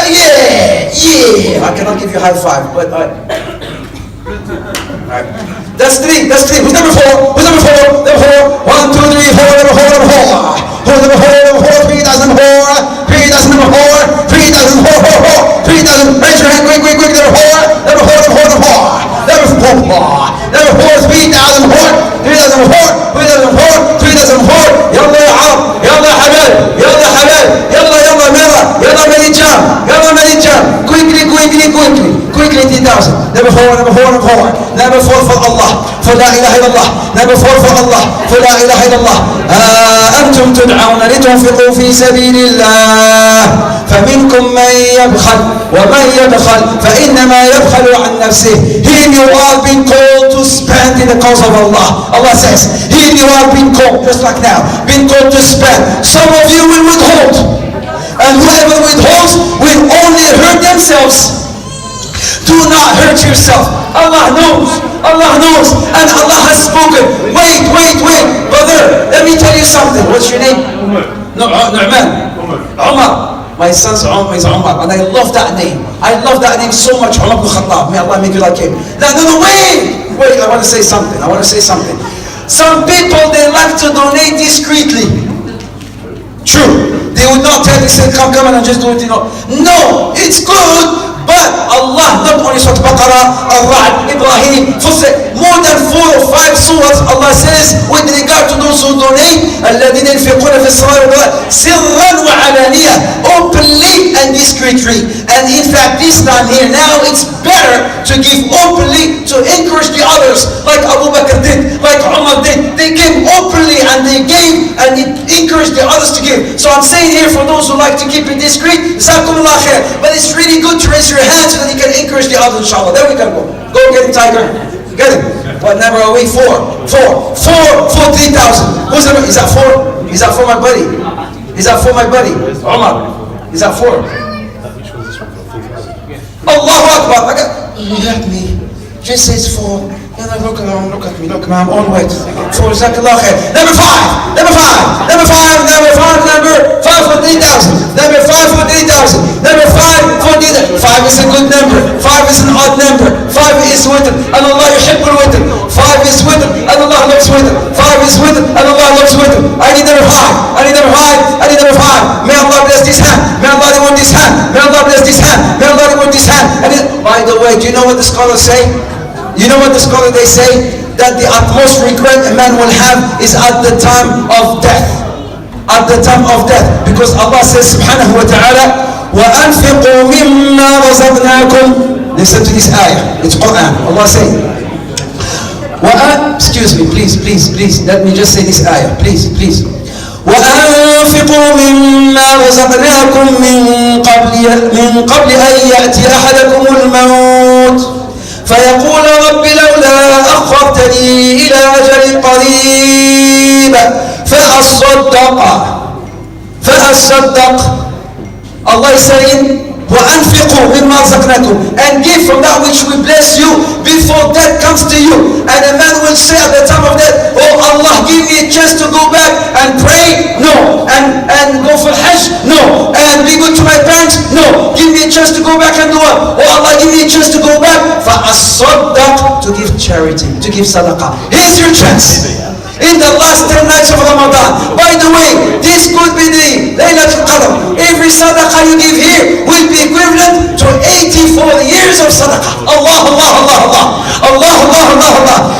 Yeah. I cannot give you a high five, but alright. That's 3. Who's number 4? Number 4. 1, 2, 3, 4. Number 4. 3,000 whore. 3,000 number 4. 3,000 whore. 3,000. Raise your hand quick. Number 4. Number 4. Number 4. 3,000 whore. 3,000 whore. 3,000 whore. Yalla ya Arab. Yalla halal. Yalla Marijam. Quickly 3,000. Number 4. Number 4 for Allah. For La ilaha illallah. Number 4 for Allah. For La ilaha illallah. أنتم تدعون لتنفقوا في سبيل الله فمنكم من يبخل ومن يبخل فإنما يبخل عن نفسه. Here you are being called to spend in the cause of Allah. Allah says, here you are being called, just like now, being called to spend. Some of you will withhold. yourselves. Do not hurt yourself. Allah knows. Allah knows. And Allah has spoken. Wait. Brother, let me tell you something. What's your name? Nu'man. Umar. My son's Umar is Umar. And I love that name. I love that name so much. Umar ibn Khattab. May Allah make you like him. No, wait. I want to say something. Some people, they like to donate discreetly. True. They would not tell you, say, come on and just do it, No, it's good. But Allah, not only Surah Baqarah, Al-Ra'd, Ibrahim, Fussilat, more than 4 or 5 surahs, Allah says, with regard to those who donate, الَّذِينَ يَنْفِقُونَ فِي السَّرَّاءِ سِرًّا وَعَلَانِيَةً, openly and discreetly. And in fact, this time here now, it's better to give openly to encourage the others, like Abu Bakr did, like Umar did. They gave openly and they gave and it encouraged the others to give. So I'm saying here for those who like to keep it discreet, Jazakumullah khair. But it's really good to raise your hand so that you can encourage the others, inshallah. There we can go. Go get him, Tiger. Get him. What number are we? 4. 3,000. Who's that? Is that 4? Is that for my buddy? Is that for my buddy? Umar. Is that 4? Allahu Akbar. Let me. Just says 4. Look at me, I'm on way. 4, Jazakallah khair. Number 5 for 3,000. Number 5 for 3,000. Number 5 for 3,000. 5 is a good number. 5 is an odd number. 5 is witr. And Allah yuhibbul witr. 5 is witr. And Allah loves witr. 5 is witr. And Allah loves witr. I need number 5. May Allah bless this hand. May Allah reward this hand. May Allah bless this hand. May Allah reward this hand. By the way, do you know what the scholars say? You know what the scholars they say? That the utmost regret a man will have is at the time of death. At the time of death. Because Allah says subhanahu wa ta'ala, وَأَنْفِقُوا مِمَّا رَزَقْنَاكُمْ. Listen to this ayah. It's Quran. Allah says, excuse me, please. Let me just say this ayah. Please. وأنفقوا مما رزقناكم من قبل أن يأتي أحدكم الموت فيقول رب لولا أخرتني إلى أجل قريب فأصدق. Allah is saying, وَأَنْفِقُوا مِمَّا رَزَقْنَاكُمْ, and give from that which we bless you before death comes to you. And a man will say at the time of death, oh Allah, give me a chance to go back and pray? No. And go for Hajj? No. And be good to my parents? No. Give me a chance to go back and do what? Oh Allah, give me a chance to go back. فَأَصَّدَّقْ, to give charity, to give sadaqah. Here's your chance. In the last 10 nights of Ramadan. By the way, this could be the Laylatul Qadr. Every sadaqah you give here will be equivalent to 84 years of sadaqah. Allah.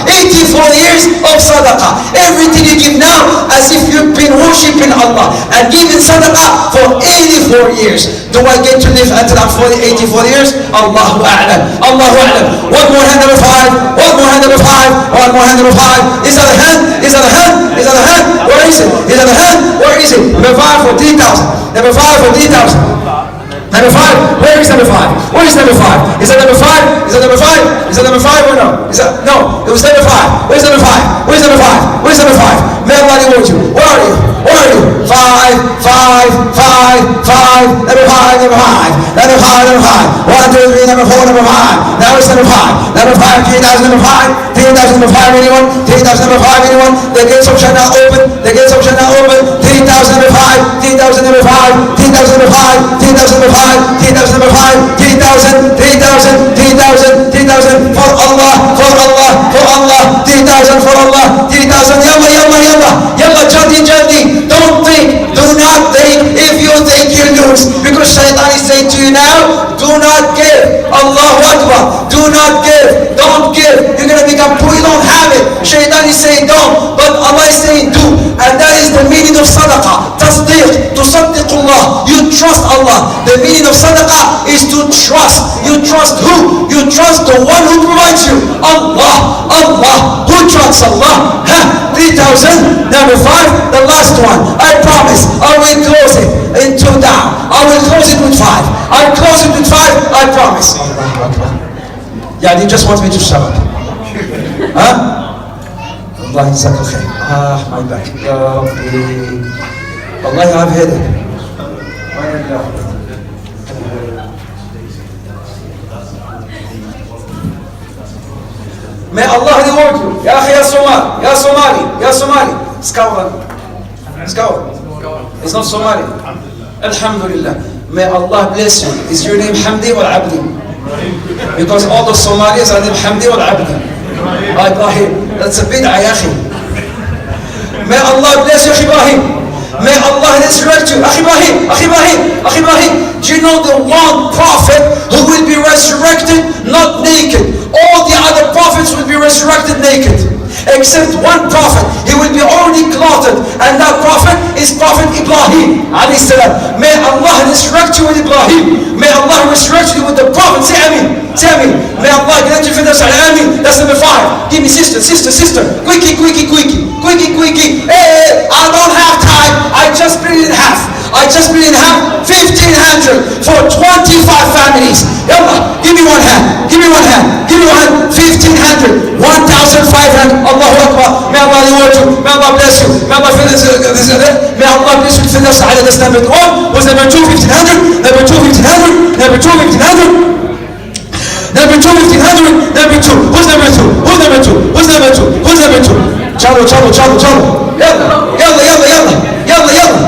84 years of sadaqah. Everything you give now as if you've been worshipping Allah and giving sadaqah for 84 years. Do I get to live until I'm 84 years? Allahu A'lam. One more hand, number 5. One more hand, number 5. Is that a hand? Where is it? Where is it? Number 5 for 3,000. Number 5 for 3,000. Number 5. Where is number 5? Where is number 5? Is that number 5? Is that number 5? Is that number 5 or no? No? It was number 5. Where's number 5? Where's number 5? Where's number 5? May Allah reward you. Where are you? 5. Number 5. 1, 2, 3. Number 4. Number 5. Now it's number 5. Number 5. 3,000. Number 5. 3,000. Number 5. Anyone? 3,000. Number 5. Anyone? The gates of Jannah open. 3,000. Number 5. 3,000. Number 5. 3,000. Number 5. 3,000. Number 5. 3,000. Number 5. 3,000. 3,000. For Allah. 3,000 for Allah. 3,000. Yalla. Jaldi. Don't think. Do not think. If you think, you lose. Because Shaitan is saying to you now, do not give. Allahu Akbar. Do not give. Don't give. You're going to become poor. You don't have it. Shaitan is saying don't. But Allah is saying do. And that is the meaning of sadaqah. Tasdiq. Tusaddiqullah. You trust Allah. The meaning of sadaqah is to trust. You trust who? You trust the one who provides you. Allah. Who trusts Allah? 3,000. Number 5, the last one. I promise I will close it in 2 down. I will close it with 5. I'll close it with 5. I promise. Yeah, you just want me to shut up. Allah Jazakallah khair. My back. Allah, I've headache. May Allah reward you. Ya akhi, ya Somali, ya Somali, ya Somali. Skawran. Skawran. It's not Somali. Alhamdulillah. May Allah bless you. Is your name Hamdi or Abdi? Because all the Somalis are named Hamdi or Abdi. Ibrahim. That's a bid'ah, ya akhi. May Allah bless you, Ibrahim. May Allah resurrect you. Akhi Ibrahim, Akhi Ibrahim, Akhi Ibrahim. Do you know the one prophet who will be resurrected not naked? All the other prophets will be resurrected naked. Except one prophet. He will be already clothed. And that prophet is Prophet Ibrahim alayhi salam. May Allah resurrect you with Ibrahim. May Allah resurrect you with the prophet. Say Ameen. Say Ameen. May Allah grant you fitness. Ameen. That's number 5. Give me sister, sister, sister. Quickie, quickie, quickie. Quickie, quickie. Hey, I don't have time. I just split it in half. I just split it in half. 1,500 for 25 families. Yallah, give me one hand. Give me one hand. Give me one hand. 1,500. 1,500. Allahu Akbar. May Allah reward you. May Allah bless you. May Allah bless you. May Allah bless you. That's number 1. Was number 2, 1,500. Number 2, 1,500. Number 2, 1,500. Number 2, 1,500. Number 2. Who's number 2? Who's number 2? Who's number 2? Who's number 2? Chalo, chalo, chalo, chalo. Yalla, yalla, yalla, yalla. Yalla, yalla.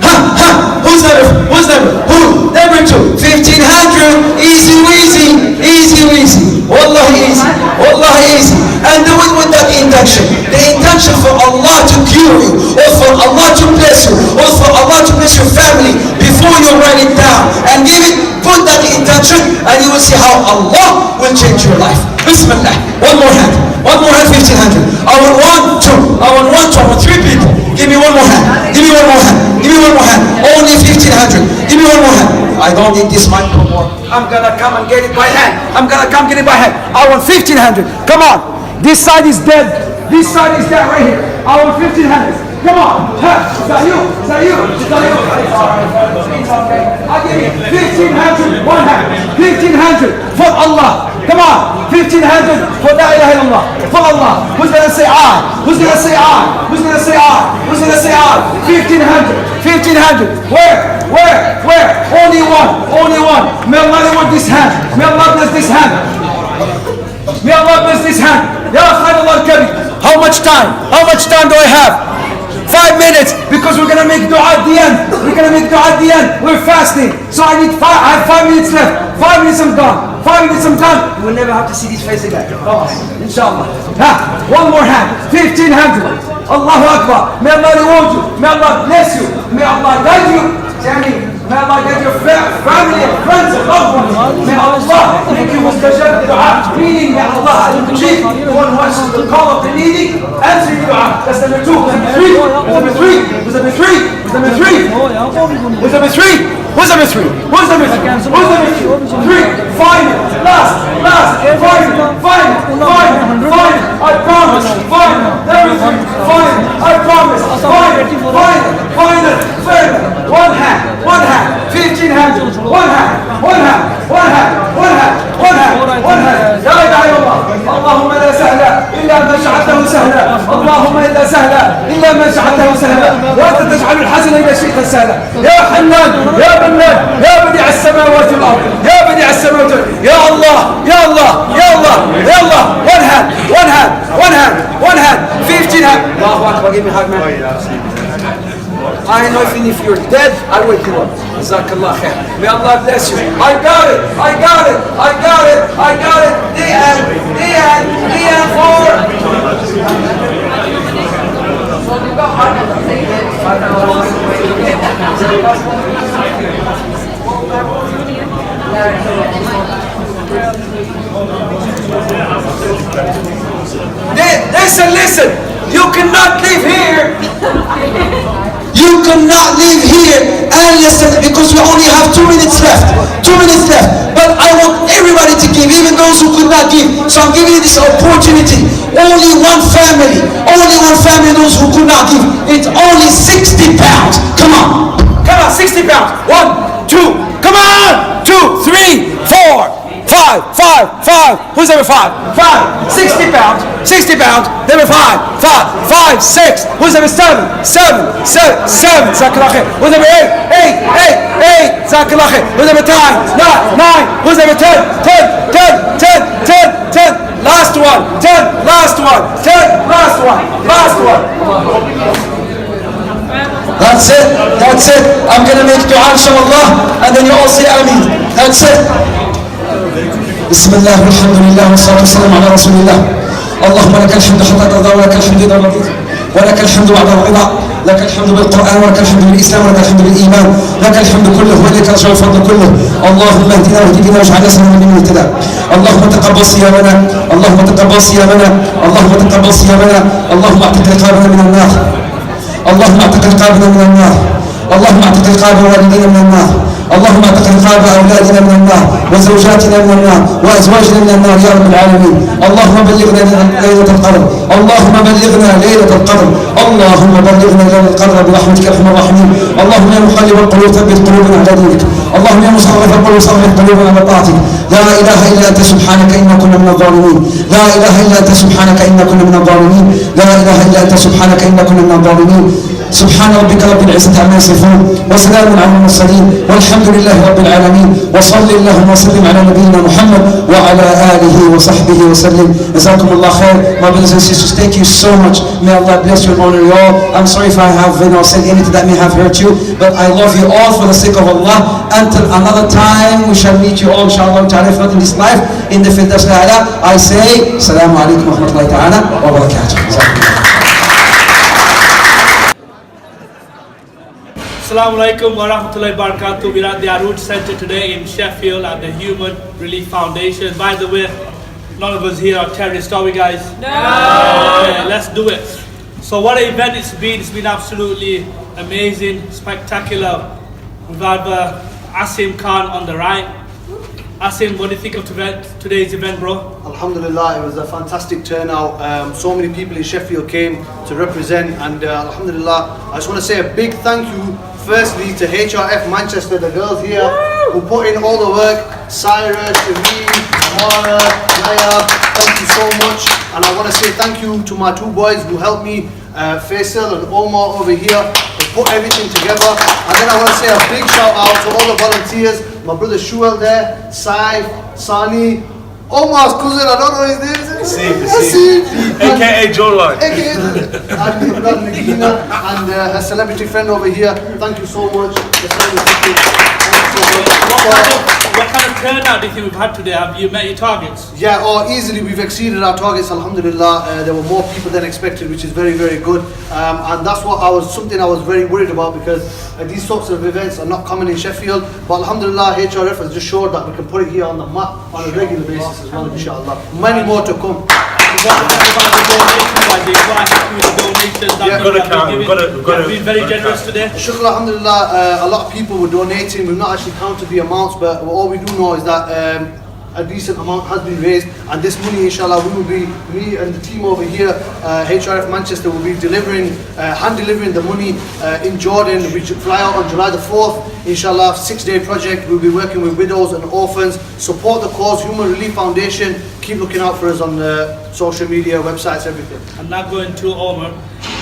Ha, ha. Who's number? Who? Number 2. 1,500. Easy, easy. Easy, easy. Wallahi easy. Wallahi easy. And do it with that intention. The intention for Allah to cure you, or for Allah to bless you, or for Allah to bless your family before you write it down. And give it, put that intention, and you will see how Allah will change your life. Bismillah. One more hand. One more hand, 1,500. I want 1, 2. I want 1, 2. I want 3 people. Give me one more hand. Give me one more hand. Give me one more hand. Only 1,500. Give me one more hand. I don't need this mic no more. I'm gonna come and get it by hand. I'm gonna come get it by hand. I want 1,500. Come on. This side is dead. This side is dead right here. I want 1,500. Come on. Is that you? Is that you? Is that you? It's okay. I'll give you 1,500. One hand. 1,500 for Allah. Come on. 1,500 for La ilaha illallah. For Allah. Who's gonna say I? Who's gonna say I? Who's gonna say I? Who's gonna say I? 1,500. 1,500. Where? Where? Only one. Only one. May Allah reward this hand. May Allah bless this hand. May Allah bless this hand. Ya Khairullah al-Kabir. How much time? How much time do I have? 5 minutes, because we're gonna make dua at the end. We're gonna make dua at the end. We're fasting. So I have 5 minutes left. 5 minutes I'm done. 5 minutes I'm done. You will never have to see this face again. Inshallah. One more hand. 1,500. Allahu Akbar. May Allah reward you. May Allah bless you. May Allah guide you. May Allah guide your family and friends and loved ones. May Allah make you mustajab dua. Meaning may Allah achieve the one who wants to call up the needy. Answer your dua. That's number 2. Number 3. Who's number 3? Who's number 3? Who's number 3? Who's number 3? Who's number 3? Who's number 3? Final. Last. Final. I promise. Final. Number 3. Final. I promise. Final. One hand. 1,500. One hand. لا إله إلا الله. اللهم لا سهل إلا ما جعلته سهلا. اللهم لا سهل إلا ما جعلته سهلا. وأنت تجعل الحزن إذا شئت سهلا. يا حنان يا منان يا بديع السماوات والأرض يا بديع السماوات والأرض. يا الله يا الله يا الله يا الله. One hand. 1,500. Allahu Akbar. Give me a hug, man. I know even if you're dead, I wake you up. Jazakallah khair. May Allah bless you. I got it. The end for. Listen. You cannot live here. You cannot leave here and listen, because we only have 2 minutes left. 2 minutes left. But I want everybody to give, even those who could not give. So I'm giving you this opportunity. Only one family, those who could not give. It's only 60 pounds. Come on, 60 pounds. 1, 2, come on. 2, 3, 4, 5. Who's number 5? 5. 60 pounds. 60 pounds. Number 5. 6. Who's number 7? 7. Who's number 8? 8. جزاك الله خير. Who's number 10? 9. Who's number 10? 10, 10, 10, 10, 10. Last one. 10, last one. 10, last one. Last one. That's it. That's it. I'm going to make dua inshallah and then you all say Ameen. That's it. بسم الله والحمد لله والصلاة والسلام على رسول الله. اللهم لك الحمد حتى ترضى ولك الحمد إذا رضيت ولك الحمد بعد الرضا. لك الحمد بالقرآن ولك الحمد بالإسلام ولك الحمد بالإيمان. لك الحمد كله وإليك رجع الفضل كله. اللهم اهدنا واهد بنا واجعلنا سببا لمن اهتدى. اللهم تقبل صيامنا. اللهم تقبل صيامنا. اللهم تقبل صيامنا. اللهم اعتق رقابنا من النار. اللهم اعتق رقابنا من النار. اللهم اعتق رقاب والدينا من النار. اللهم اعتق رقاب اولادنا من النار وزوجاتنا من النار وازواجنا من النار يا رب العالمين. اللهم بلغنا ليلة القدر. اللهم بلغنا ليلة القدر. اللهم بلغنا ليلة القدر برحمتك يا ارحم الراحمين. اللهم يا مقلب القلوب ثبت قلوبنا على دينك. اللهم يا مصرف القلوب صرف قلوبنا على طاعتك. لا اله الا انت سبحانك انا كنا من الظالمين. لا اله الا انت سبحانك انا كنا من الظالمين. لا اله الا انت سبحانك انا كنا من الظالمين. سبحان ربك رب العزة عما يصفون وسلام على المرسلين والحمد لله رب العالمين. وصل اللهم وسلم على نبينا محمد وعلى آله وصحبه وسلم. جزاكم الله خير. My brothers and sisters, thank you so much. May Allah bless you and honor you all. I'm sorry if I have said anything that may have hurt you, but I love you all for the sake of Allah. Until another time we shall meet you all inshallah ta'ala, if not in this life, in the Firdaus al-A'la. I say Assalamu alaikum wa rahmatullahi ta'ala wa barakatuh. Assalamu alaikum wa rahmatullahi wa barakatuh. We're at the Arood Center today in Sheffield at the Human Relief Foundation. By the way, none of us here are terrorists, are we guys? No! Okay, let's do it. So what an event it's been absolutely amazing, spectacular. We've had Asim Khan on the right. Asim, what do you think of today's event, bro? Alhamdulillah, it was a fantastic turnout. So many people in Sheffield came to represent, and Alhamdulillah, I just want to say a big thank you firstly to HRF Manchester, the girls here who put in all the work. Cyrus, Irene, Amara, Naya, thank you so much. And I want to say thank you to my two boys who helped me, Faisal and Omar over here. They put everything together. And then I want to say a big shout out to all the volunteers. My brother Shuel there, Saif, Sani, Omar's cousin, I don't know his name. Steve. AKA Joe Line. AKA and we've got Nagina and a celebrity friend over here. Thank you so much. What kind of turnout do you think we've had today? Have you met your targets? Yeah, easily we've exceeded our targets, alhamdulillah. There were more people than expected, which is very, very good. And that's what something I was very worried about, because these sorts of events are not common in Sheffield. But alhamdulillah, HRF has just showed that we can put it here on the map on a regular basis as well, inshallah. Many more to come. We've been very generous today. Shukr, alhamdulillah, a lot of people were donating. We've not actually counted the amounts, but all we do know is that a decent amount has been raised, and this money, inshallah, me and the team over here, HRF Manchester, will be hand delivering the money in Jordan. We fly out on July the 4th, inshallah, 6-day project. We'll be working with widows and orphans. Support the cause, Human Relief Foundation. Keep looking out for us on social media, websites, everything. I'm not going to Omar.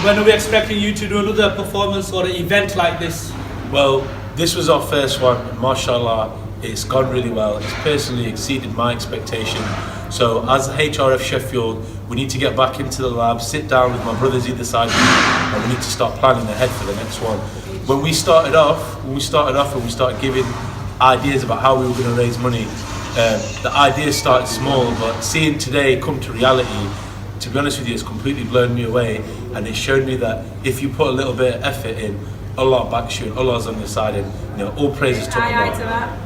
When are we expecting you to do another performance or an event like this? Well, this was our first one, and mashallah, it's gone really well. It's personally exceeded my expectation. So as HRF Sheffield, we need to get back into the lab, sit down with my brothers either side, and we need to start planning ahead for the next one. When we started off and we started giving ideas about how we were going to raise money, the ideas started small, but seeing today come to reality, to be honest with you, it's completely blown me away, and it showed me that if you put a little bit of effort in, Allah backs you and Allah's on your side, and all praises to Allah.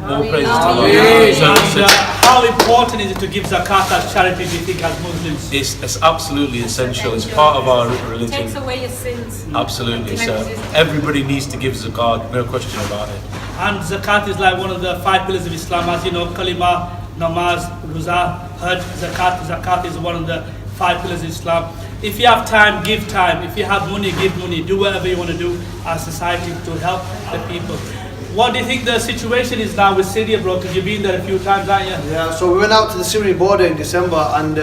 All praises to Allah. How important is it to give zakat as charity, do you think, as Muslims? It's absolutely essential. It's part of our religion. It takes away your sins. Absolutely. So everybody needs to give zakat, no question about it. And zakat is like one of the 5 pillars of Islam, as you know, kalima, namaz, roza, hajj, zakat. Zakat is one of the 5 pillars of Islam. If you have time, give time. If you have money, give money. Do whatever you want to do as society to help the people. What do you think the situation is now with Syria, bro? Because you've been there a few times, haven't you? Yeah, so we went out to the Syrian border in December, and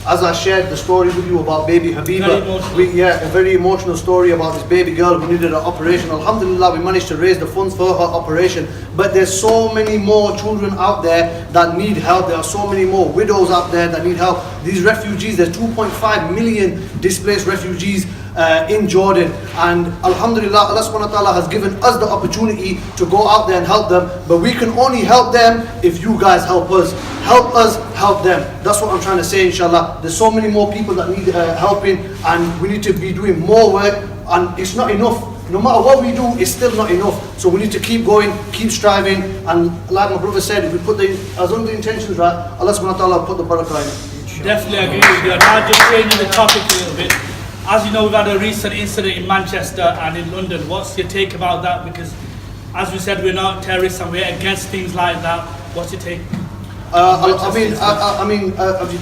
as I shared the story with you about baby Very Habiba, emotional. a very emotional story about this baby girl who needed an operation. Alhamdulillah, we managed to raise the funds for her operation. But there's so many more children out there that need help. There are so many more widows out there that need help. These refugees, there's 2.5 million displaced refugees in Jordan, and Alhamdulillah, Allah subhanahu wa ta'ala has given us the opportunity to go out there and help them, but we can only help them if you guys help us. Help us, help them. That's what I'm trying to say, inshallah. There's so many more people that need helping, and we need to be doing more work, and it's not enough. No matter what we do, it's still not enough. So we need to keep going, keep striving, and like my brother said, if we put as long as the intentions right, Allah subhanahu wa ta'ala will put the barakah in it. Definitely agree with you. Now just changing the topic a little bit. As you know, we've had a recent incident in Manchester and in London. What's your take about that? Because as we said, we're not terrorists and we're against things like that. What's your take? I mean,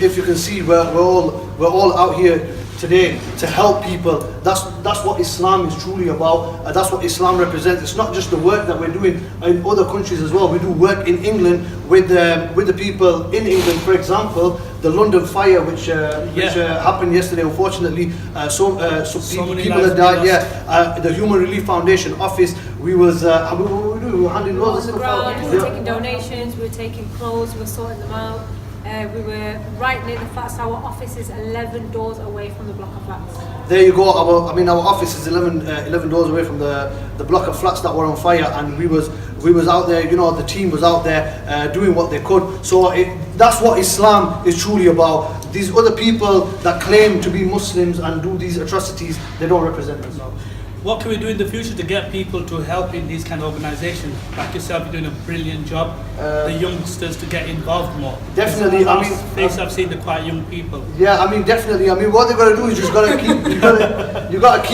if you can see, we're all out here today to help people. That's what Islam is truly about. That's what Islam represents. It's not just the work that we're doing in other countries as well. We do work in England with the people in England. For example, the London fire, which happened yesterday. Unfortunately, so people have died. Yeah, the Human Relief Foundation office. We was what were we doing? We were handing loads of on the stuff ground, out. we were taking donations, we were taking clothes, we were sorting them out. We were right near the flats. Our office is 11 doors away from the block of flats. There you go. Our office is 11 doors away from the block of flats that were on fire, and we was out there. You know, the team was out there doing what they could. So that's what Islam is truly about. These other people that claim to be Muslims and do these atrocities, they don't represent us. What can we do in the future to get people to help in these kind of organisations? Like yourself, you're doing a brilliant job. The youngsters to get involved more. Definitely. I mean, face I've seen the quite young people. Yeah, I mean, definitely. I mean, what they got to do is just got to keep. You got to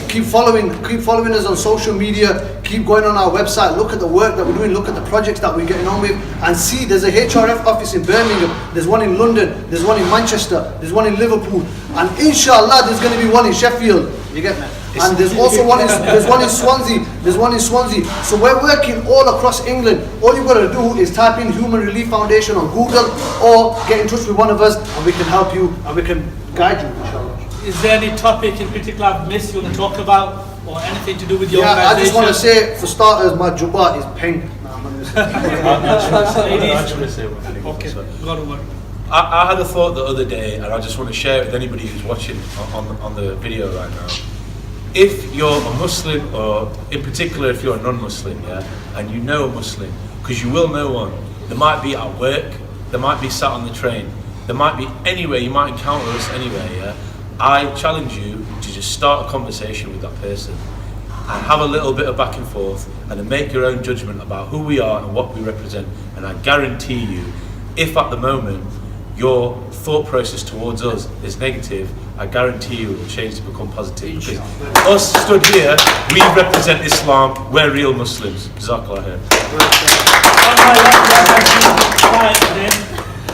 keep following us on social media. Keep going on our website. Look at the work that we're doing. Look at the projects that we're getting on with, and see. There's a HRF office in Birmingham. There's one in London. There's one in Manchester. There's one in Liverpool, and inshallah, there's going to be one in Sheffield. You get me? And there's also one in Swansea. There's one in Swansea. So we're working all across England. All you've got to do is type in Human Relief Foundation on Google, or get in touch with one of us, and we can help you and we can guide you, inshallah. Is there any topic in particular I've missed you want to talk about, or anything to do with your Yeah, organisation? I just want to say, for starters, my jubba is pink. I just want to say one thing. Okay, got over. I had a thought the other day, and I just want to share it with anybody who's watching on the video right now. If you're a Muslim, or in particular if you're a non-Muslim, yeah, and you know a Muslim, because you will know one, they might be at work, they might be sat on the train, they might be anywhere, you might encounter us anywhere, yeah. I challenge you to just start a conversation with that person and have a little bit of back and forth, and then make your own judgment about who we are and what we represent. And I guarantee you, if at the moment your thought process towards us is negative, I guarantee you it will change to become positive. Because us stood here, we represent Islam, we're real Muslims. Jazakallah khair.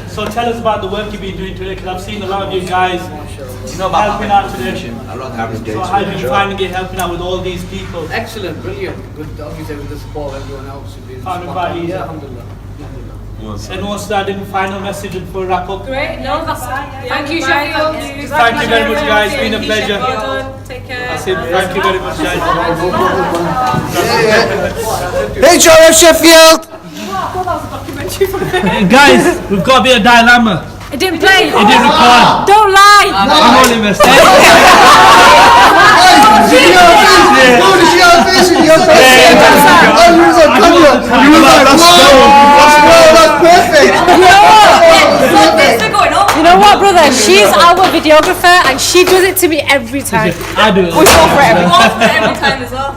So tell us about the work you've been doing today, because I've seen a lot of you guys helping out today. So how have you been finding it, helping out with all these people? Excellent, brilliant. Good, obviously with the support of everyone else. Found it quite easy. Yeah, alhamdulillah. Anyone start any final message before we wrap up? Great, no, that's Thank you, Sheffield. Thank you very much, guys. It's been a pleasure. Well done. Take care. That's it. Thank you very much, guys. HRF Sheffield! Guys, we've got a bit of dilemma. It didn't play. It didn't record. Don't lie. I'm only messing. You know what, brother? She's our videographer and she does it to me every time. I do it. We fall for it every time as well.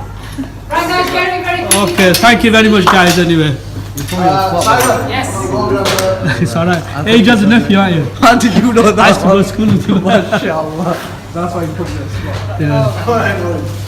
Right, guys, very quickly. Okay, thank you very much, guys, anyway. Yes. It's alright. Hey, you're just a nephew, aren't you? How did you know that? I used to go to school with you. Mashallah. That's why you put this. Yeah.